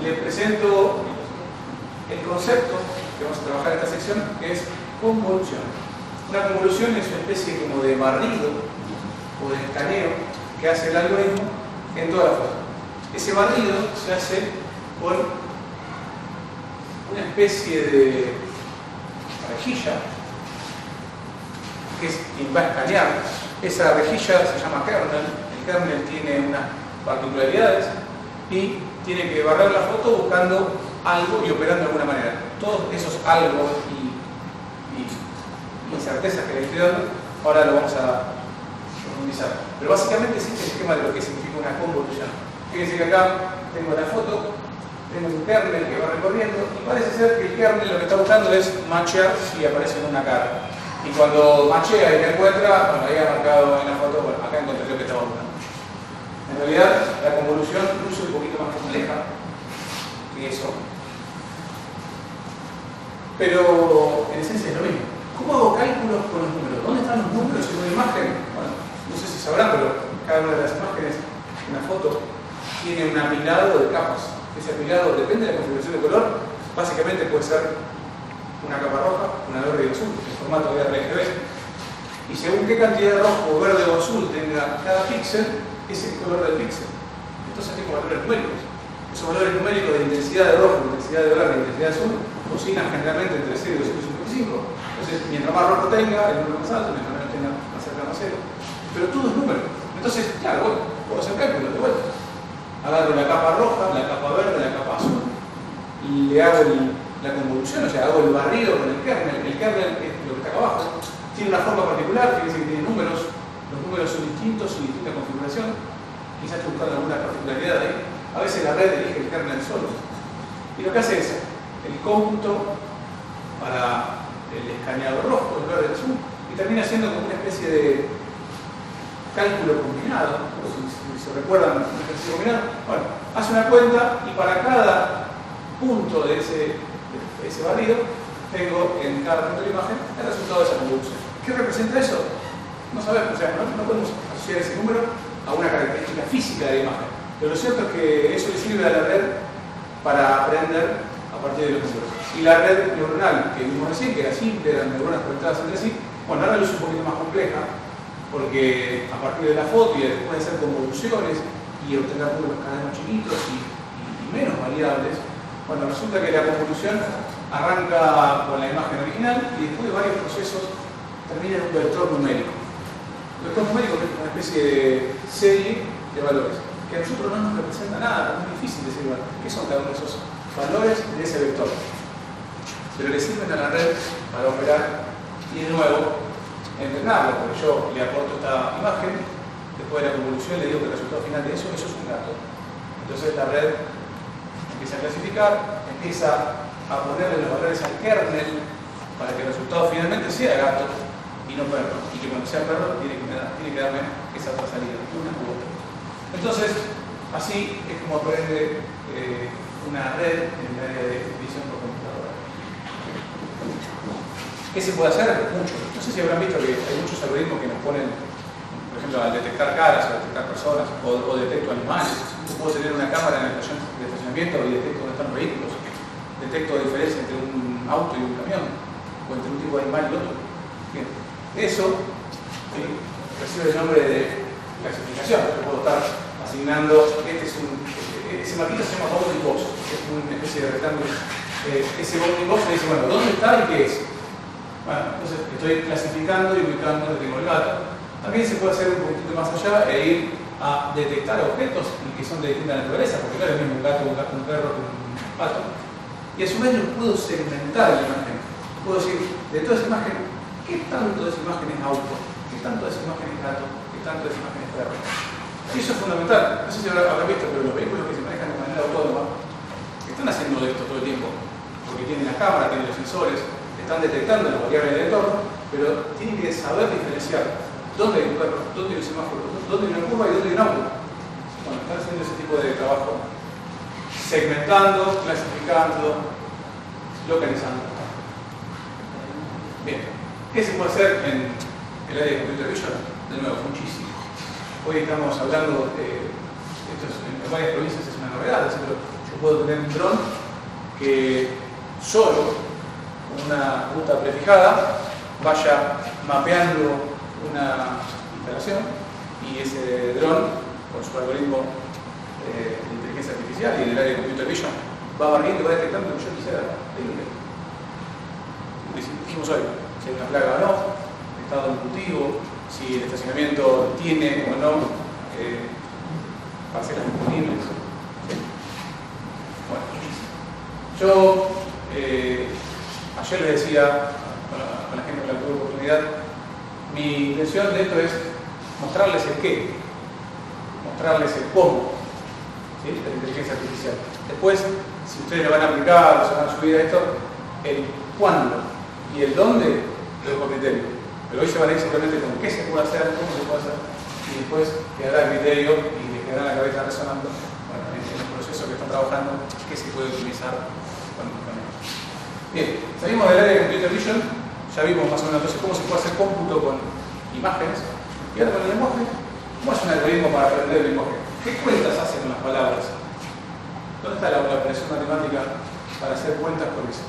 le presento el concepto que vamos a trabajar en esta sección, que es convolución. Una convolución es una especie como de barrido o de escaneo que hace el algoritmo en toda la foto. Ese barrido se hace por una especie de rejilla que es quien va a escanear. Esa rejilla se llama kernel. El kernel tiene unas particularidades y tiene que barrer la foto buscando algo y operando de alguna manera. Todos esos algo y incertezas que le estoy dando, ahora lo vamos a profundizar. Pero básicamente existe el esquema de lo que significa una convolución. Fíjense que acá tengo la foto, tengo un kernel que va recorriendo y parece ser que el kernel lo que está buscando es machear si aparece en una cara. Y cuando machea y me encuentra, bueno, ahí ha marcado en la foto, bueno, acá encontré lo que estaba buscando. En realidad, la convolución luce un poquito más compleja que eso. Pero en esencia es lo mismo. ¿Cómo hago cálculos con los números? ¿Dónde están los números en una imagen? Bueno, no sé si sabrán, pero cada una de las imágenes, una foto, tiene un apilado de capas. Ese apilado depende de la configuración de color. Básicamente puede ser una capa roja, una verde y azul, en formato de RGB. Y según qué cantidad de rojo, verde o azul tenga cada píxel, es el color del píxel. Entonces tengo valores numéricos. Esos valores numéricos de intensidad de rojo, intensidad de verde y intensidad de azul oscilan generalmente entre 0 y 0,55. Entonces, mientras más rojo tenga, el número más alto, mientras menos tenga, más cercano a 0. Pero todo es número. Entonces, claro, bueno, puedo hacer cálculos de vuelta. Agarro la capa roja, la capa verde, la capa azul y le hago la convolución, o sea, hago el barrido con el kernel. El kernel es lo que está acá abajo. Tiene una forma particular, fíjense que tiene números. Los números son distintos y distinta configuración. Quizás estoy buscando alguna particularidad ahí. A veces la red elige el kernel solo. Y lo que hace es el cómputo para el escaneado rojo, el verde, el azul, y termina siendo como una especie de cálculo combinado. Si se recuerdan un ejercicio combinado, bueno, hace una cuenta y para cada punto de ese barrido tengo en cada punto de la imagen el resultado de esa convolución. ¿Qué representa eso? No sabemos, o sea, no podemos asociar ese número a una característica física de la imagen. Pero lo cierto es que eso le sirve a la red para aprender a partir de los números. Y la red neuronal que vimos recién, que era simple, eran neuronas conectadas entre sí, bueno, ahora lo es un poquito más compleja, porque a partir de la foto y después de hacer convoluciones y obtener números cada vez más chiquitos y menos variables, bueno, resulta que la convolución arranca con la imagen original y después de varios procesos termina en un vector numérico. El vector numérico es una especie de serie de valores que a nosotros no nos representa nada, es muy difícil decir, bueno, ¿qué son cada uno de esos valores de ese vector? Pero le sirven a la red para operar y de nuevo entrenarlo, porque yo le aporto esta imagen, después de la convolución le digo que el resultado final de eso es un gato. Entonces la red empieza a clasificar, empieza a ponerle los valores al kernel para que el resultado finalmente sea gato y no perro. Y que cuando sea perro tiene que darme esa otra salida, una u otra. Entonces, así es como aprende una red en el área de visión por computadora. ¿Qué se puede hacer? Mucho. No sé si habrán visto que hay muchos algoritmos que nos ponen, por ejemplo, al detectar caras, al detectar personas, o detecto animales. Yo puedo tener una cámara en el estacionamiento y detecto dónde están los vehículos. Detecto la diferencia entre un auto y un camión, o entre un tipo de animal y otro. Bien. Eso recibe el nombre de clasificación. Yo puedo estar asignando, ese marquito se llama bounding box, que es una especie de rectángulo. Ese bounding box me dice, bueno, ¿dónde está y qué es? Bueno, entonces estoy clasificando y ubicando donde tengo el gato. También se puede hacer un poquito más allá e ir a detectar objetos que son de distinta naturaleza, porque no es lo mismo un gato, un perro que un pato. Y a su vez lo puedo segmentar en la imagen. Puedo decir, de toda esa imagen, ¿qué tanto de esa imagen es auto? ¿Qué tanto de esa imagen es gato? ¿Qué tanto de esa imagen es perro? Y eso es fundamental. No sé si habrán visto, pero los vehículos que se manejan de manera autónoma están haciendo esto todo el tiempo, porque tienen la cámara, tienen los sensores, están detectando las variables del entorno, pero tienen que saber diferenciar dónde hay un perro, dónde hay un semáforo, dónde hay una curva y dónde hay un auto. Bueno, están haciendo ese tipo de trabajo, segmentando, clasificando, localizando. Bien, ¿qué se puede hacer en el área de computer vision? De nuevo, muchísimo. Hoy estamos hablando de esto en varias provincias, es una novedad, pero yo puedo tener un dron que solo una ruta prefijada vaya mapeando una instalación y ese dron, con su algoritmo de inteligencia artificial y del área de computer vision, va barriendo y va detectando lo que yo quisiera de nivel. Dijimos hoy, si hay una plaga o no, estado del cultivo, si el estacionamiento tiene o no parcelas disponibles. Bueno, yo ayer les decía con la gente con la que tuve oportunidad, mi intención de esto es mostrarles el qué, mostrarles el cómo, ¿sí? De la inteligencia artificial. Después, si ustedes le van a aplicar o se van a subir a esto, el cuándo y el dónde lo con criterio. Pero hoy se van a ir simplemente con qué se puede hacer, cómo se puede hacer, y después quedará el criterio y les quedará la cabeza resonando, bueno, en el proceso que están trabajando, qué se puede utilizar con ellos. Bien, salimos del área de computer vision, ya vimos más o menos entonces cómo se puede hacer cómputo con imágenes, y ahora con el lenguaje, ¿cómo es un algoritmo para aprender el lenguaje? ¿Qué cuentas hacen con las palabras? ¿Dónde está la operación matemática para hacer cuentas con eso?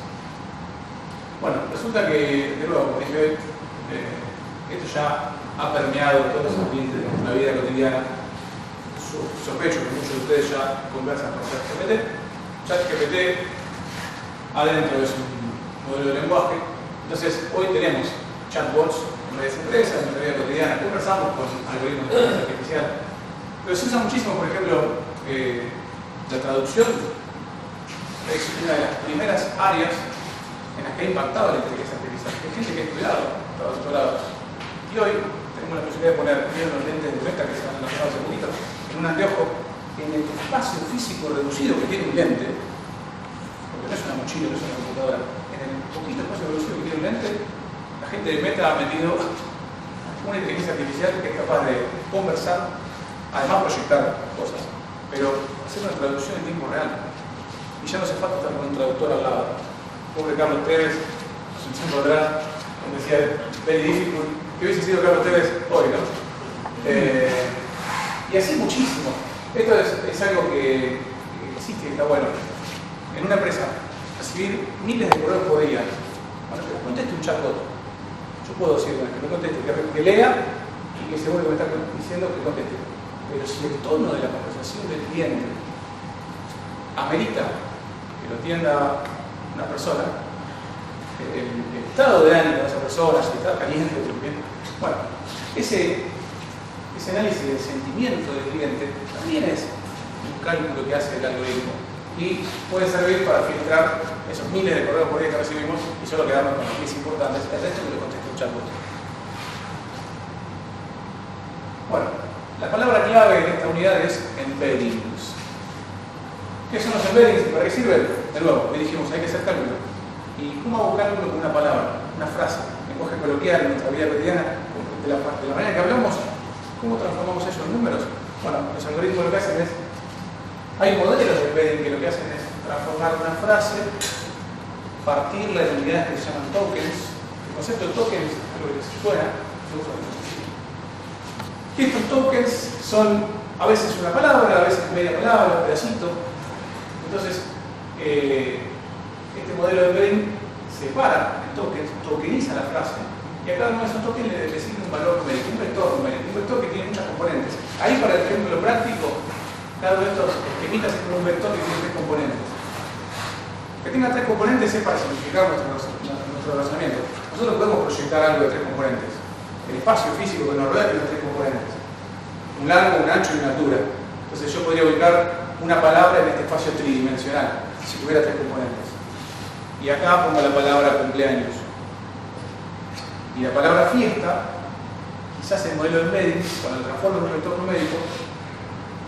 Bueno, resulta que, de nuevo, como dije hoy, esto ya ha permeado todo ese ambiente de la vida cotidiana. Sospecho que muchos de ustedes ya conversan con ChatGPT. ChatGPT adentro es un modelo de lenguaje. Entonces, hoy tenemos chatbots en varias empresas, en la vida cotidiana, conversamos con algoritmos de inteligencia artificial. Pero se usa muchísimo, por ejemplo, la traducción. Es una de las primeras áreas en las que ha impactado la inteligencia artificial. Hay gente que ha estudiado traductolados. Y hoy tenemos la posibilidad de poner los lentes de Meta que se han lanzado hace poquito, en un anteojo, en el espacio físico reducido que tiene un lente, porque no es una mochila, no es una computadora, en el poquito espacio reducido que tiene un lente, la gente de Meta ha metido una inteligencia artificial que es capaz de conversar, además proyectar cosas, pero hacer una traducción en tiempo real. Y ya no hace falta estar con un traductor al lado. Pobre Carlos Tevez, un tiempo atrás, como decía, very difficult, que hubiese sido Carlos Tevez hoy, ¿no? Y así muchísimo. Esto es algo que existe y está bueno. En una empresa, recibir miles de correos por día. Bueno, que conteste un chatbot. Yo puedo decir, bueno, que me conteste, que lea y que seguro que me está diciendo que conteste. Pero si el tono de la conversación del cliente amerita que lo atienda una persona, el estado de ánimo de esa persona, si está caliente, bueno, ese análisis del sentimiento del cliente también es un cálculo que hace el algoritmo y puede servir para filtrar esos miles de correos por día que recibimos y solo quedarnos con los que es importante, el resto que lo conteste un chatbot. Bueno, la clave en esta unidad es embeddings. ¿Qué son los embeddings y para qué sirven? De nuevo, le dijimos, hay que hacer cálculo. ¿Y cómo hago cálculo con una palabra, una frase? Lenguaje coloquial en nuestra vida cotidiana, de la manera que hablamos, ¿cómo transformamos eso en números? Bueno, los algoritmos lo que hacen es, hay modelos de embedding que lo que hacen es transformar una frase, partirla en unidades que se llaman tokens. El concepto de tokens, creo que les suena, se usa mucho. Y estos tokens son a veces una palabra, a veces media palabra, un pedacito. Entonces, este modelo de embedding separa el token, tokeniza la frase, y a cada uno de esos tokens le designa un valor numérico, un vector que tiene muchas componentes. Ahí, para el ejemplo práctico, cada uno de estos esquemitas es como un vector que tiene 3 componentes. Que tenga 3 componentes es para simplificar nuestro razonamiento. Nosotros podemos proyectar algo de 3 componentes. El espacio físico que nos rodea tiene 3 componentes. Un largo, un ancho y una altura. Entonces yo podría ubicar una palabra en este espacio tridimensional, si tuviera 3 componentes. Y acá pongo la palabra cumpleaños. Y la palabra fiesta, quizás el modelo de embedding, cuando lo transforma en un vector numérico,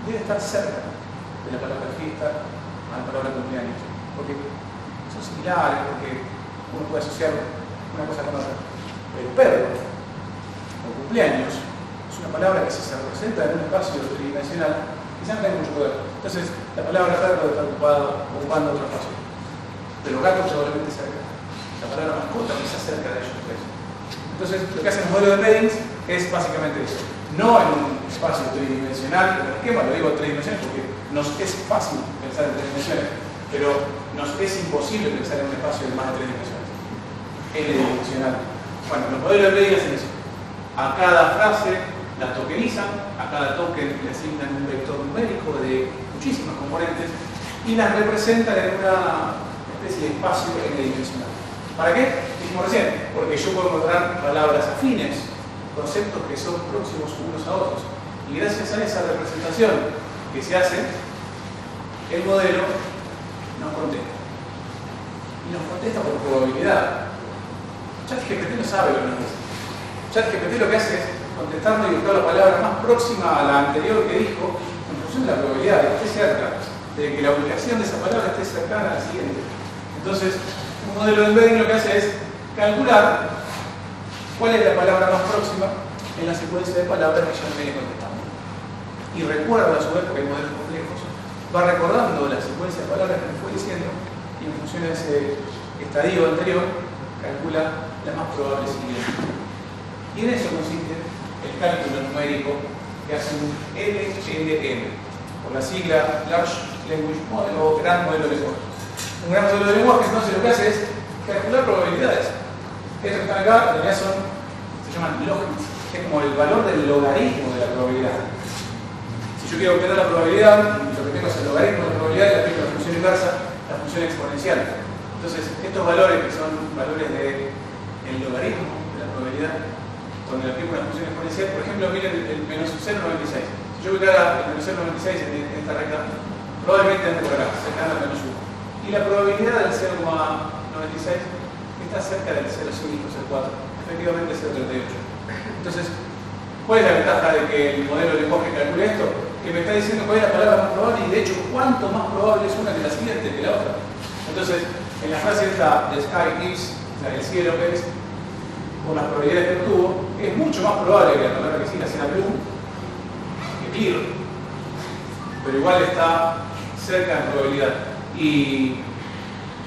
debe estar cerca de la palabra fiesta a la palabra cumpleaños. Porque son similares, porque uno puede asociar una cosa con otra. Pero perro o cumpleaños es una palabra que si se representa en un espacio tridimensional, quizás no tenga mucho poder. Entonces, la palabra perro está ocupando otro espacio. Pero gato probablemente cerca. La palabra mascota quizás cerca de ellos tres. Entonces, lo que hacen los modelos de embeddings es básicamente eso. No en un espacio tridimensional, en el esquema, lo digo tridimensional porque nos es fácil pensar en 3 dimensiones, pero nos es imposible pensar en un espacio de más de 3 dimensiones. N-dimensional. Bueno, los modelos de embedding hacen eso. A cada frase la tokenizan, a cada token le asignan un vector numérico de muchísimas componentes y las representan en una especie de espacio n-dimensional. ¿Para qué? Dijimos recién, porque yo puedo encontrar palabras afines, conceptos que son próximos unos a otros. Y gracias a esa representación que se hace, el modelo nos contesta. Y nos contesta por probabilidad. ChatGPT no sabe lo que nos dice. ChatGPT lo que hace es contestarnos y buscar la palabra más próxima a la anterior que dijo en función de la probabilidad de que esté cerca, de que la ubicación de esa palabra esté cercana a la siguiente. Entonces, un modelo de embedding lo que hace es calcular cuál es la palabra más próxima en la secuencia de palabras que yo me viene contestando. Y recuerda a su vez, porque hay modelos complejos, va recordando la secuencia de palabras que me fue diciendo y en función de ese estadio anterior calcula la más probable siguiente. Y en eso consiste el cálculo numérico que hace un LLM, por la sigla Large Language Model o Gran Modelo de Lenguaje. Un gran modelo de lenguaje entonces lo que hace es calcular probabilidades. Estos que están acá en realidad se llaman logs, es como el valor del logaritmo de la probabilidad. Si yo quiero obtener la probabilidad, lo que tengo es el logaritmo de la probabilidad y le aplico la función inversa, la función exponencial. Entonces, estos valores que son valores del logaritmo de la probabilidad, cuando le aplico una función exponencial, por ejemplo, miren el menos 0,96. Si yo ubicara el menos 0,96 en esta recta, probablemente ande por acá, cercana al menos 1. Y la probabilidad del 0,96 está cerca del 0,504, efectivamente 0,38. Entonces, ¿cuál es la ventaja de que el modelo de lenguaje calcule esto? Que me está diciendo cuál es la palabra más probable y de hecho cuánto más probable es una que la siguiente que la otra. Entonces, en la frase esta de sky is, o sea, el cielo es, con las probabilidades que obtuvo, es mucho más probable que la palabra que siga sea blue que clear, pero igual está cerca en probabilidad. Y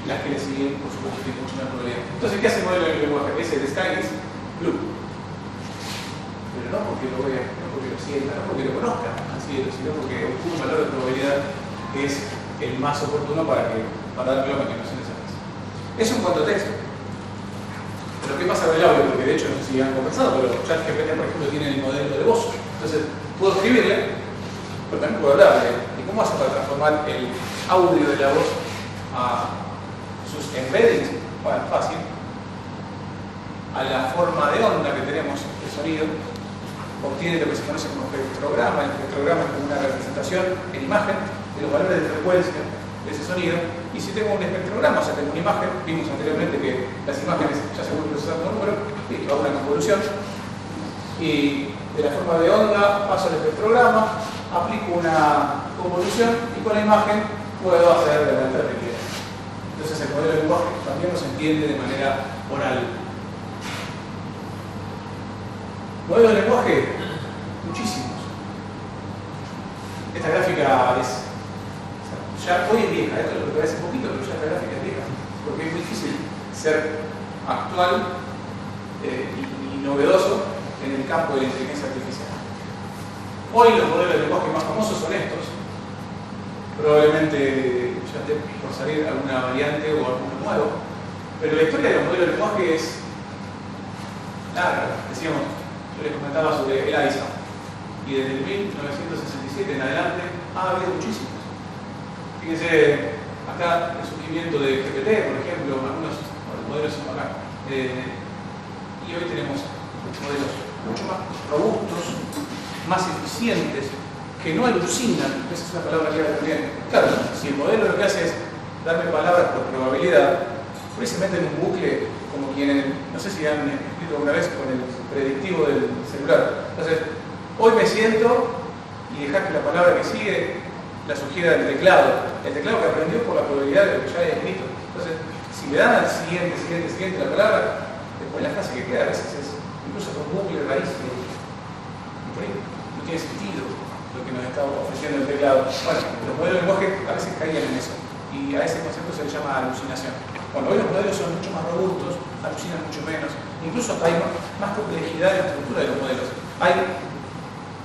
las que le siguen, por supuesto, tienen mucho más probabilidad. Entonces, ¿qué hace el modelo de lenguaje? Ese de sky is blue. Pero no porque lo vea, no porque lo sienta, no porque lo conozca al cielo, sino porque obtuvo un valor de probabilidad que es el más oportuno para darle la continuación de esa frase. Eso en cuanto a texto. Pero ¿qué pasa con el audio? Porque de hecho, no sé si han conversado, pero ChatGPT, por ejemplo, tiene el modelo de voz. Entonces, puedo escribirle, pero también puedo hablarle. ¿Y cómo hace para transformar el audio de la voz a sus embeddings? Bueno, fácil. A la forma de onda que tenemos de sonido, obtiene lo que se conoce como espectrograma. El espectrograma es como una representación en imagen de los valores de frecuencia de ese sonido. Y si tengo un espectrograma, o sea, tengo una imagen, vimos anteriormente que las imágenes ya se pueden procesar por número, listo, hago una convolución. Y de la forma de onda paso al espectrograma, aplico una convolución y con la imagen puedo hacer de vuelta lo que quiera. Entonces el modelo de lenguaje también no se entiende de manera oral. Modelos de lenguaje, muchísimos. Esta gráfica es, ya hoy es vieja, esto es lo que parece poquito, pero ya esta gráfica es vieja, porque es muy difícil ser actual y novedoso en el campo de la inteligencia artificial. Hoy los modelos de lenguaje más famosos son estos. Probablemente ya esté por salir alguna variante o alguno nuevo, pero la historia de los modelos de lenguaje es larga. Decíamos, yo les comentaba sobre el ISA, y desde el 1967 en adelante ha habido muchísimos. Fíjense, acá el surgimiento de GPT, por ejemplo, algunos modelos son acá. Y hoy tenemos modelos mucho más robustos, más eficientes, que no alucinan. Esa es una palabra clave también. Claro, si el modelo lo que hace es darme palabras por probabilidad, por ahí se mete en un bucle como quienes, no sé si han escrito alguna vez con el predictivo del celular. Entonces, hoy me siento y dejar que la palabra que sigue la sugiera el teclado que aprendió por la probabilidad de lo que ya haya escrito. Entonces, si le dan al siguiente la palabra, después la frase que queda a veces es incluso con bucle raíz y por ahí no tiene sentido lo que nos está ofreciendo el teclado. Bueno, los modelos de lenguaje a veces caían en eso y a ese concepto se le llama alucinación. Bueno, hoy los modelos son mucho más robustos, alucinan mucho menos, incluso hay más complejidad en la estructura de los modelos. Hay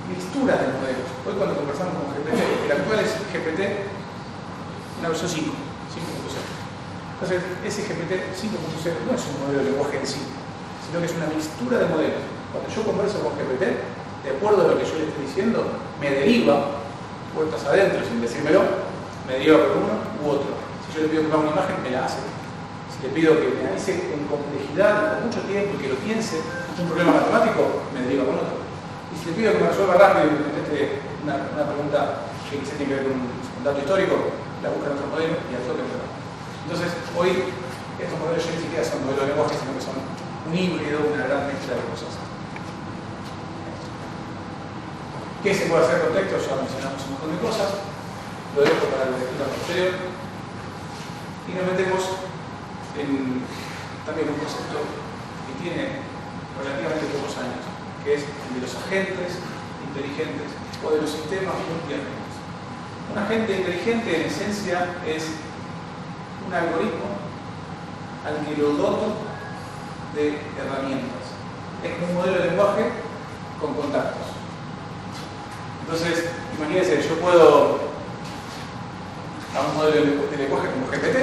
mixturas de modelos. Hoy cuando conversamos con GPT, el actual es GPT, una versión 5.0. Entonces, ese GPT 5.0 no es un modelo de lenguaje en sí, sino que es una mixtura de modelos. Cuando yo converso con GPT, de acuerdo a lo que yo le estoy diciendo, me deriva, puertas adentro sin decírmelo, me deriva por uno u otro. Si yo le pido que haga una imagen, me la hace. Si le pido que me analice en complejidad, con mucho tiempo y que lo piense, un problema matemático, me deriva con otro. Y si le pido que me resuelva rápido y me conteste una pregunta que quizás tiene que ver con un dato histórico, la busca en otro modelo y al toque me lo da. Entonces, hoy estos modelos ya ni siquiera son modelos de lenguaje, sino que son un híbrido, una gran mezcla de cosas. ¿Qué se puede hacer con texto? Ya mencionamos un montón de cosas. Lo dejo para la lectura posterior. Y nos metemos en también un concepto que tiene relativamente pocos años, que es el de los agentes inteligentes o de los sistemas multiagentes. Un agente inteligente en esencia es un algoritmo al que lo doto de herramientas. Es como un modelo de lenguaje con contactos. Entonces, imagínense, yo puedo a un modelo de lenguaje como GPT,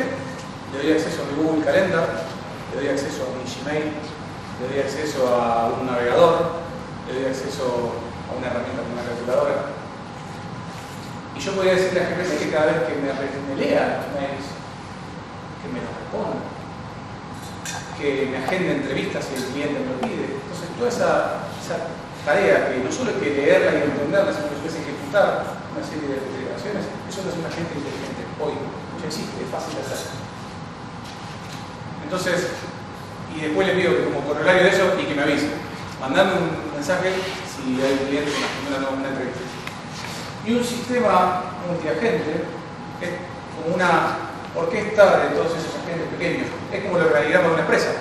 le doy acceso a mi Google Calendar, le doy acceso a mi Gmail, le doy acceso a un navegador, le doy acceso a una herramienta como una calculadora. Y yo podría decirle a GPT que cada vez que me lea los mails, que me los responda, que me agende entrevistas si el cliente me lo pide. Entonces, toda esa tarea que no solo es que leerla y entenderla, sino que es ejecutar una serie de integraciones, eso no es un agente inteligente. Hoy ya existe, es fácil de hacer. Entonces, y después le pido que como correlario de eso y que me avise. Mandame un mensaje si hay un cliente que me agenda una entrevista. Y un sistema multiagente es como una orquesta de todos esos agentes pequeños. Es como el organigrama de una empresa.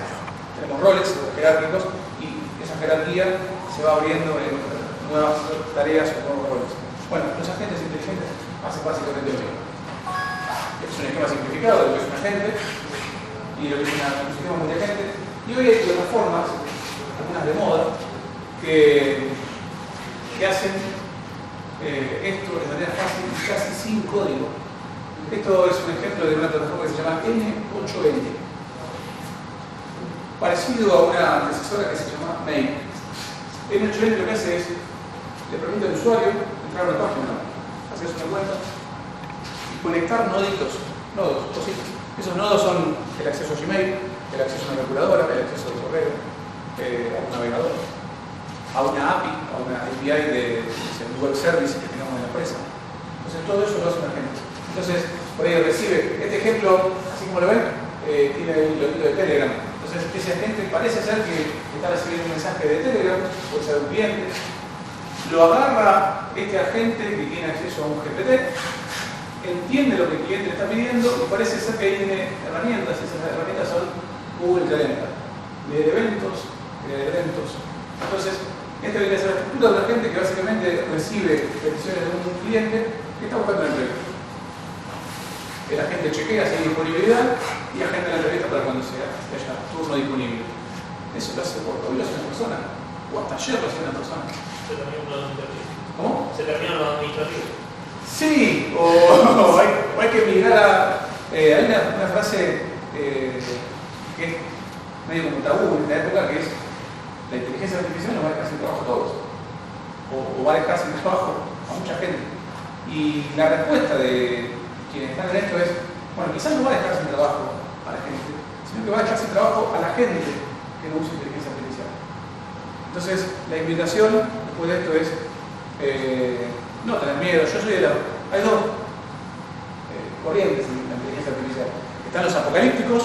Tenemos roles jerárquicos y esa jerarquía se va abriendo en nuevas tareas o nuevos roles. Bueno, los agentes inteligentes hacen básicamente lo mismo. Este es un esquema simplificado de lo que es un agente y lo que es un sistema multiagente. Y hoy hay plataformas, algunas de moda, que hacen esto de manera fácil, casi sin código. Esto es un ejemplo de una plataforma que se llama N8N, parecido a una antecesora que se llama Mail. N8N lo que hace es, le permite al usuario entrar a una página, hacerse una cuenta y conectar nodos. Esos nodos son el acceso a Gmail, el acceso a una calculadora, el acceso al correo, a un navegador, a una API, a una API de web service que tengamos en la empresa. Entonces todo eso lo hace un agente. Entonces, por ahí recibe, este ejemplo, así como lo ven, tiene el loguito de Telegram. Entonces ese agente parece ser que está recibiendo un mensaje de Telegram, puede ser un cliente, lo agarra este agente que tiene acceso a un GPT entiende lo que el cliente le está pidiendo y parece ser que ahí tiene herramientas. Esas herramientas son Google Calendar, leer eventos, crear eventos. Entonces, esta viene a ser la estructura de una gente que básicamente recibe peticiones de un cliente que está buscando un empleo. El agente chequea si hay disponibilidad y agenda la entrevista para cuando haya turno disponible. Eso lo hace por hoy, lo hace una persona. O hasta ayer lo hace una persona. Se terminó lo administrativo. ¿Cómo? Se terminó lo administrativo. Sí, o hay que migrar a... hay una frase que es medio como tabú en esta época, que es la inteligencia artificial nos va a dejar sin trabajo a todos. O va a dejar sin trabajo a mucha gente. Y la respuesta de quienes están en esto es, bueno, quizás no va a dejar sin trabajo a la gente, sino que va a dejar sin trabajo a la gente que no usa inteligencia artificial. Entonces, la invitación después de esto es no tener miedo. Yo soy de la... Hay dos corrientes en la inteligencia artificial. Están los apocalípticos,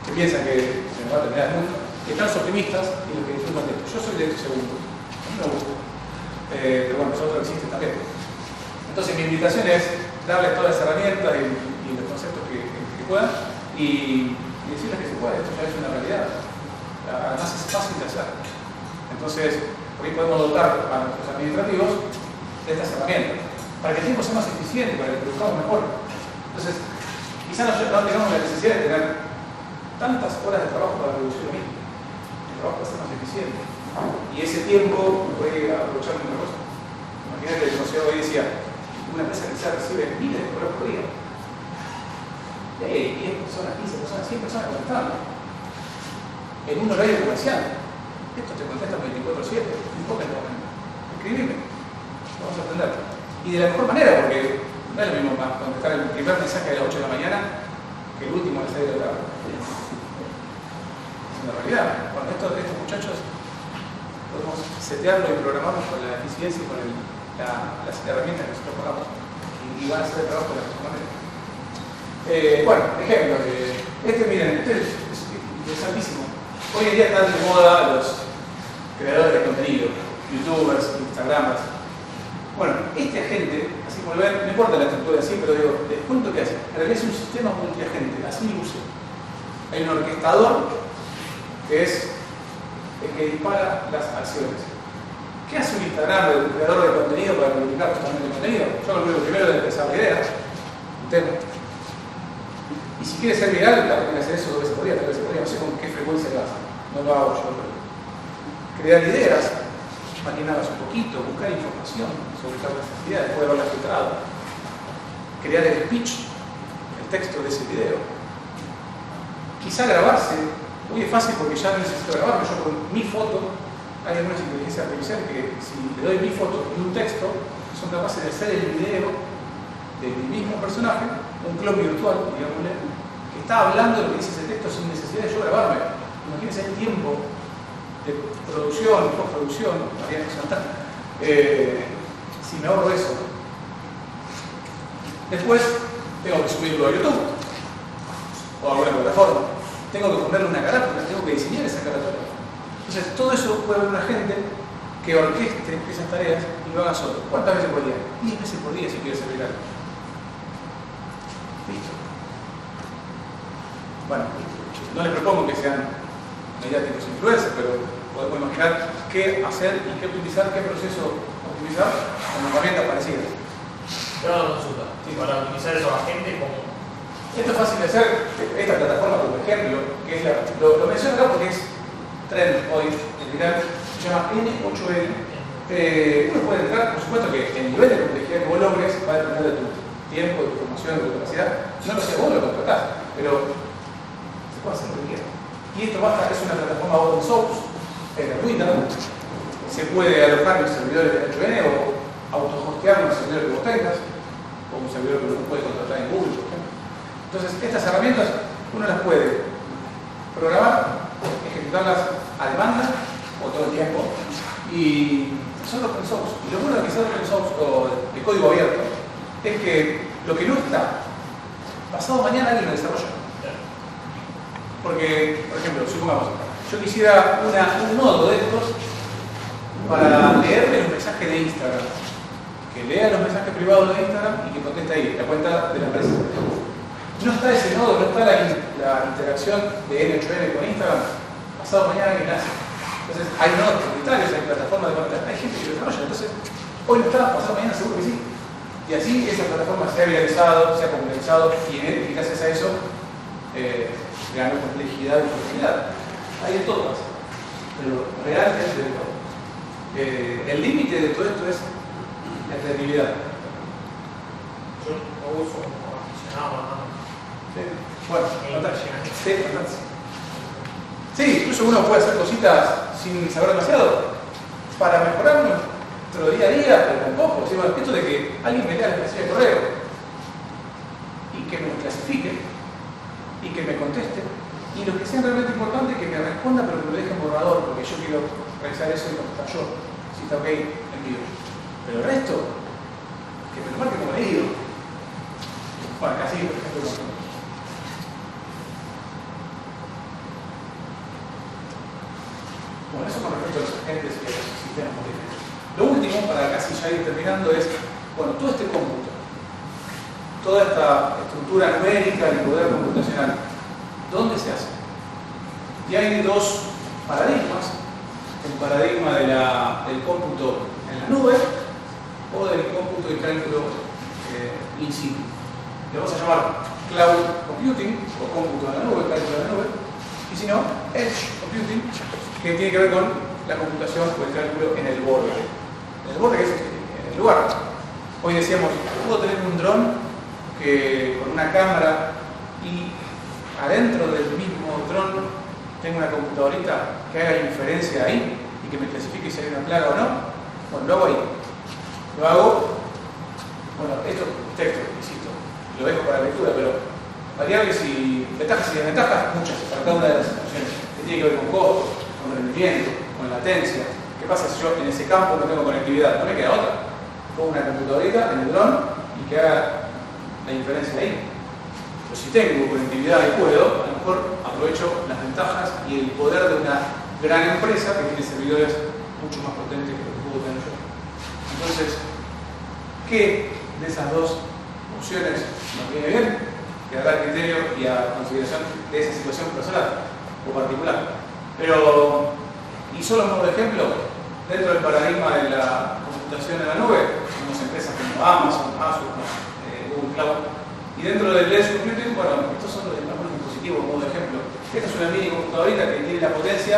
que piensan que se nos va a terminar el mundo, y están los optimistas y los que disfrutan de esto. Yo soy del segundo. A mí me gusta. Pero bueno, nosotros existen también. Entonces, mi invitación es darles todas las herramientas y los conceptos que puedan y decirles que se puede. Esto ya es una realidad. Además, es fácil de hacer. Entonces, por ahí podemos dotar a nuestros administrativos de estas herramientas para que el tiempo sea más eficiente, para que produzcamos mejor. Entonces, quizás no tengamos la necesidad de tener tantas horas de trabajo para reducir lo mismo. El trabajo va a ser más eficiente. Y ese tiempo puede aprovechar una cosa. Imagínate que el Consejo hoy decía, una empresa que quizás recibe miles de correos por día. Y hay 10 personas, 15 personas, 100 personas conectando. En un horario comercial. Esto te contesta 24/7, no importa el momento. Escribime. Vamos a atender. Y de la mejor manera, porque no es lo mismo contestar el primer mensaje a las 8 de la mañana que el último a las 6 de la tarde. Es una realidad. Bueno, estos muchachos podemos setearlo y programarlo con la eficiencia y con las herramientas que nosotros pagamos y van a hacer el trabajo de la mejor manera. Bueno, ejemplo. Miren, este es interesantísimo. Hoy en día están de moda los creadores de contenido, youtubers, instagramers. Bueno, este agente, así como lo ven, no importa la estructura así, pero digo, les cuento qué hace. En realidad es un sistema multiagente, así lo uso. Hay un orquestador que es el que dispara las acciones. ¿Qué hace un Instagram, un creador de contenido para publicar justamente el contenido? Yo lo primero de empezar la idea, un tema. Y si quiere ser viral, claro, tiene que hacer eso 2 veces por día, 3 veces por día, no sé con qué frecuencia lo hace. No lo hago yo. Crear ideas, maquinarlas un poquito, buscar información sobre cada necesidad, después de haberlas filtrado. Crear el speech, el texto de ese video. Quizá grabarse. Hoy es fácil porque ya no necesito grabarme. Yo con mi foto, hay algunas inteligencias artificiales que si le doy mi foto y un texto, son capaces de hacer el video de mi mismo personaje, un clon virtual, digámosle, que está hablando de lo que dice ese texto sin necesidad de yo grabarme. Imagínense el tiempo de producción, postproducción, Mariana Santana, si me ahorro eso. Después tengo que subirlo a YouTube o a alguna plataforma. Tengo que ponerle una carátula, tengo que diseñar esa carátula. Entonces, todo eso puede haber una gente que orqueste esas tareas y lo haga solo. ¿Cuántas veces por día? 10 veces por día si quiere ser viral. Listo. Bueno, no les propongo que sean mediáticos influencers, pero podemos imaginar qué hacer y qué utilizar, qué proceso utilizar con herramientas parecidas. Pero una consulta. Sí. Para utilizar esos agentes como... Esto es fácil de hacer. Esta plataforma, por ejemplo, que es lo menciono acá porque es trend hoy, el viral, se llama N8N. Uno puede entrar, por supuesto que el nivel de complejidad que vos logres va a depender de tu tiempo, de tu formación, de tu capacidad. No lo sé, vos lo contratás, pero se puede hacer lo que quieras. Y esto basta, es una plataforma open source, es gratuita, se puede alojar en los servidores de N8N o autohostear en los servidores que vos tengas, o un servidor que uno puede contratar en Google, por ejemplo. Entonces, estas herramientas uno las puede programar, ejecutarlas a demanda o todo el tiempo, y son open source. Y lo bueno de que sea open source o de código abierto es que lo que no está, pasado mañana alguien lo desarrolla. Porque, por ejemplo, supongamos, yo quisiera un nodo de estos para leerme los mensajes de Instagram. que lea los mensajes privados de Instagram y que conteste ahí, la cuenta de la empresa. No está ese nodo, no está la interacción de N8N con Instagram, pasado mañana que nace. Entonces, hay nodos propietarios, hay plataformas de contacto, hay gente que lo desarrolla. Entonces, hoy no está, pasado mañana seguro que sí. Y así esa plataforma se ha viralizado, se ha popularizado y gracias a eso ganó complejidad y complejidad. Hay de todo pasa, pero realmente de todo. El límite de todo esto es la creatividad. Yo lo uso como aficionado, ¿no? Sí. Bueno, fantástico. Sí, incluso uno puede hacer cositas sin saber demasiado para mejorar nuestro día a día, pero con poco. ¿Sí? Bueno, esto de que alguien me lea la casilla de correo y que me clasifique y que me conteste y lo que sea realmente importante que me responda, pero que me lo deje en borrador, porque yo quiero realizar eso y contestar yo. Si está ok, envío. Pero el resto, que me lo marque como leído. Bueno, casi, por ejemplo, bueno, eso con respecto a los agentes y a los sistemas múltiples. Lo último, para casi ya ir terminando, es, bueno, todo este cómputo, toda esta estructura numérica y poder computacional, ¿dónde se hace? Y hay dos paradigmas, el paradigma del cómputo en la nube o del cómputo y cálculo in situ. Le vamos a llamar cloud computing o cómputo en la nube, cálculo en la nube, y si no, edge computing, que tiene que ver con la computación o el cálculo en el borde. En el borde que es en el lugar. Hoy decíamos, puedo tener un dron que con una cámara y adentro del mismo dron tengo una computadorita que haga la inferencia ahí y que me clasifique si hay una plaga o no. Bueno, lo hago ahí. Lo hago, bueno, esto es texto, insisto, lo dejo para lectura, pero variables y ventajas y desventajas, muchas, para cada una de las situaciones, que tiene que ver con costos, con rendimiento, con latencia. ¿Qué pasa si yo en ese campo no tengo conectividad? No me queda otra. Pongo una computadorita en el dron y que haga la inferencia ahí. Pero si tengo conectividad y puedo, a lo mejor aprovecho las ventajas y el poder de una gran empresa que tiene servidores mucho más potentes que lo que puedo tener yo. Entonces, ¿qué de esas dos opciones nos viene bien? Quedará a criterio y a consideración de esa situación personal o particular. Pero, y solo como ejemplo, dentro del paradigma de la computación en la nube, tenemos empresas como Amazon, Azure, Google Cloud, y dentro del edge computing, bueno, estos son algunos dispositivos como ejemplo. Esta es una mini computadorita que tiene la potencia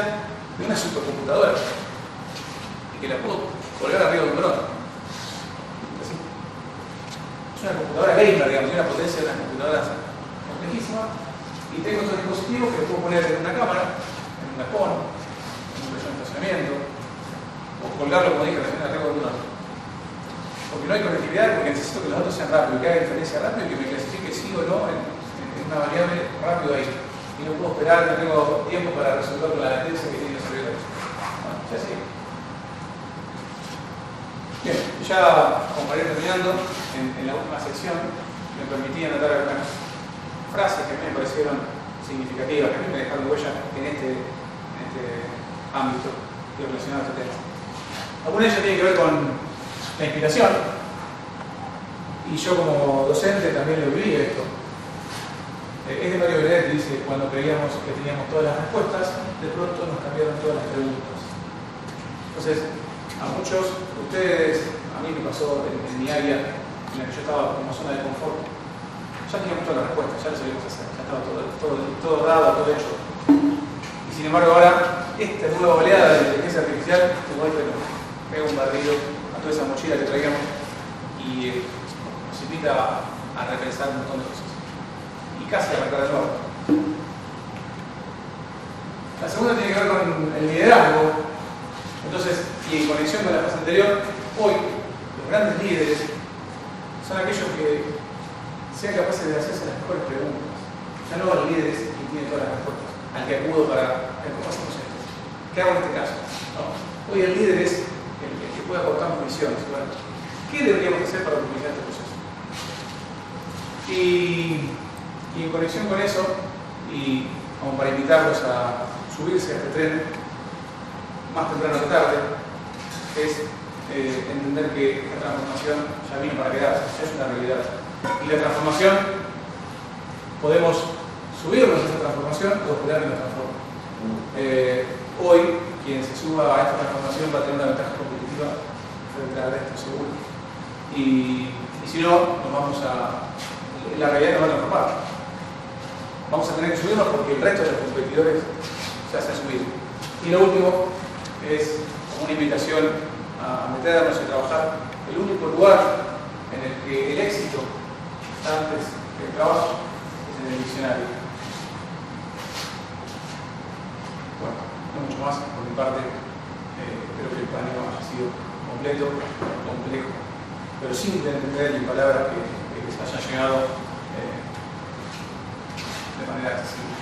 de una supercomputadora y que la puedo colgar arriba de un dron. Es una computadora gamer, digamos, tiene la potencia de unas computadoras complejísimas, y tengo estos dispositivos que los puedo poner en una cámara, en un galpón, en un pequeño estacionamiento, o colgarlo, como dije, recién arriba de un dron. Porque no hay conectividad, porque necesito que los datos sean rápidos, que haga diferencia rápido y que me clasifique sí o no en una variable rápido ahí. Y no puedo esperar, no tengo tiempo para resolver la latencia que tiene los servidores. Bueno, ya sí. Bien, ya como para ir terminando, en la última sección me permití anotar algunas frases que a mí me parecieron significativas, que a mí me dejaron huella en este ámbito relacionado a este tema. Algunas de ellas tienen que ver con la inspiración, y yo como docente también lo viví esto. Es de Mario Benedetti, dice, cuando creíamos que teníamos todas las respuestas, de pronto nos cambiaron todas las preguntas. Entonces, a muchos, ustedes, a mí me pasó en mi área en la que yo estaba como zona de confort, ya teníamos todas las respuestas, ya lo sabíamos hacer, ya estaba todo dado, todo hecho. Y sin embargo ahora, esta nueva oleada de inteligencia artificial, igual que nos pega un barrido a toda esa mochila que traíamos y nos invita a repensar un montón de cosas. Y casi arrancar de nuevo. La segunda tiene que ver con el liderazgo. Entonces, y en conexión con la fase anterior, hoy los grandes líderes son aquellos que sean capaces de hacerse las mejores preguntas. Ya no los líderes que tienen todas las respuestas, al que acudo para ¿cómo hacemos esto? ¿Qué hago en este caso? No. Hoy el líder es el que puede aportar visiones. Bueno, ¿qué deberíamos hacer para optimizar este proceso? Y en conexión con eso, y como para invitarlos a subirse a este tren más temprano que tarde, es entender que esta transformación ya vino para quedarse, ya es una realidad. Y la transformación, podemos subirnos a esta transformación o esperar que nos transforme. Hoy, quien se suba a esta transformación va a tener una ventaja competitiva frente al resto, seguro. Y si no, la realidad nos va a transformar. Vamos a tener que subirnos porque el resto de los competidores se hacen subir. Y lo último es una invitación a meternos y trabajar. El único lugar en el que el éxito está antes que el trabajo es en el diccionario. Bueno, no mucho más por mi parte. Espero que el panel haya sido completo, complejo, pero simple de entender y palabras que les hayan llegado de manera accesible.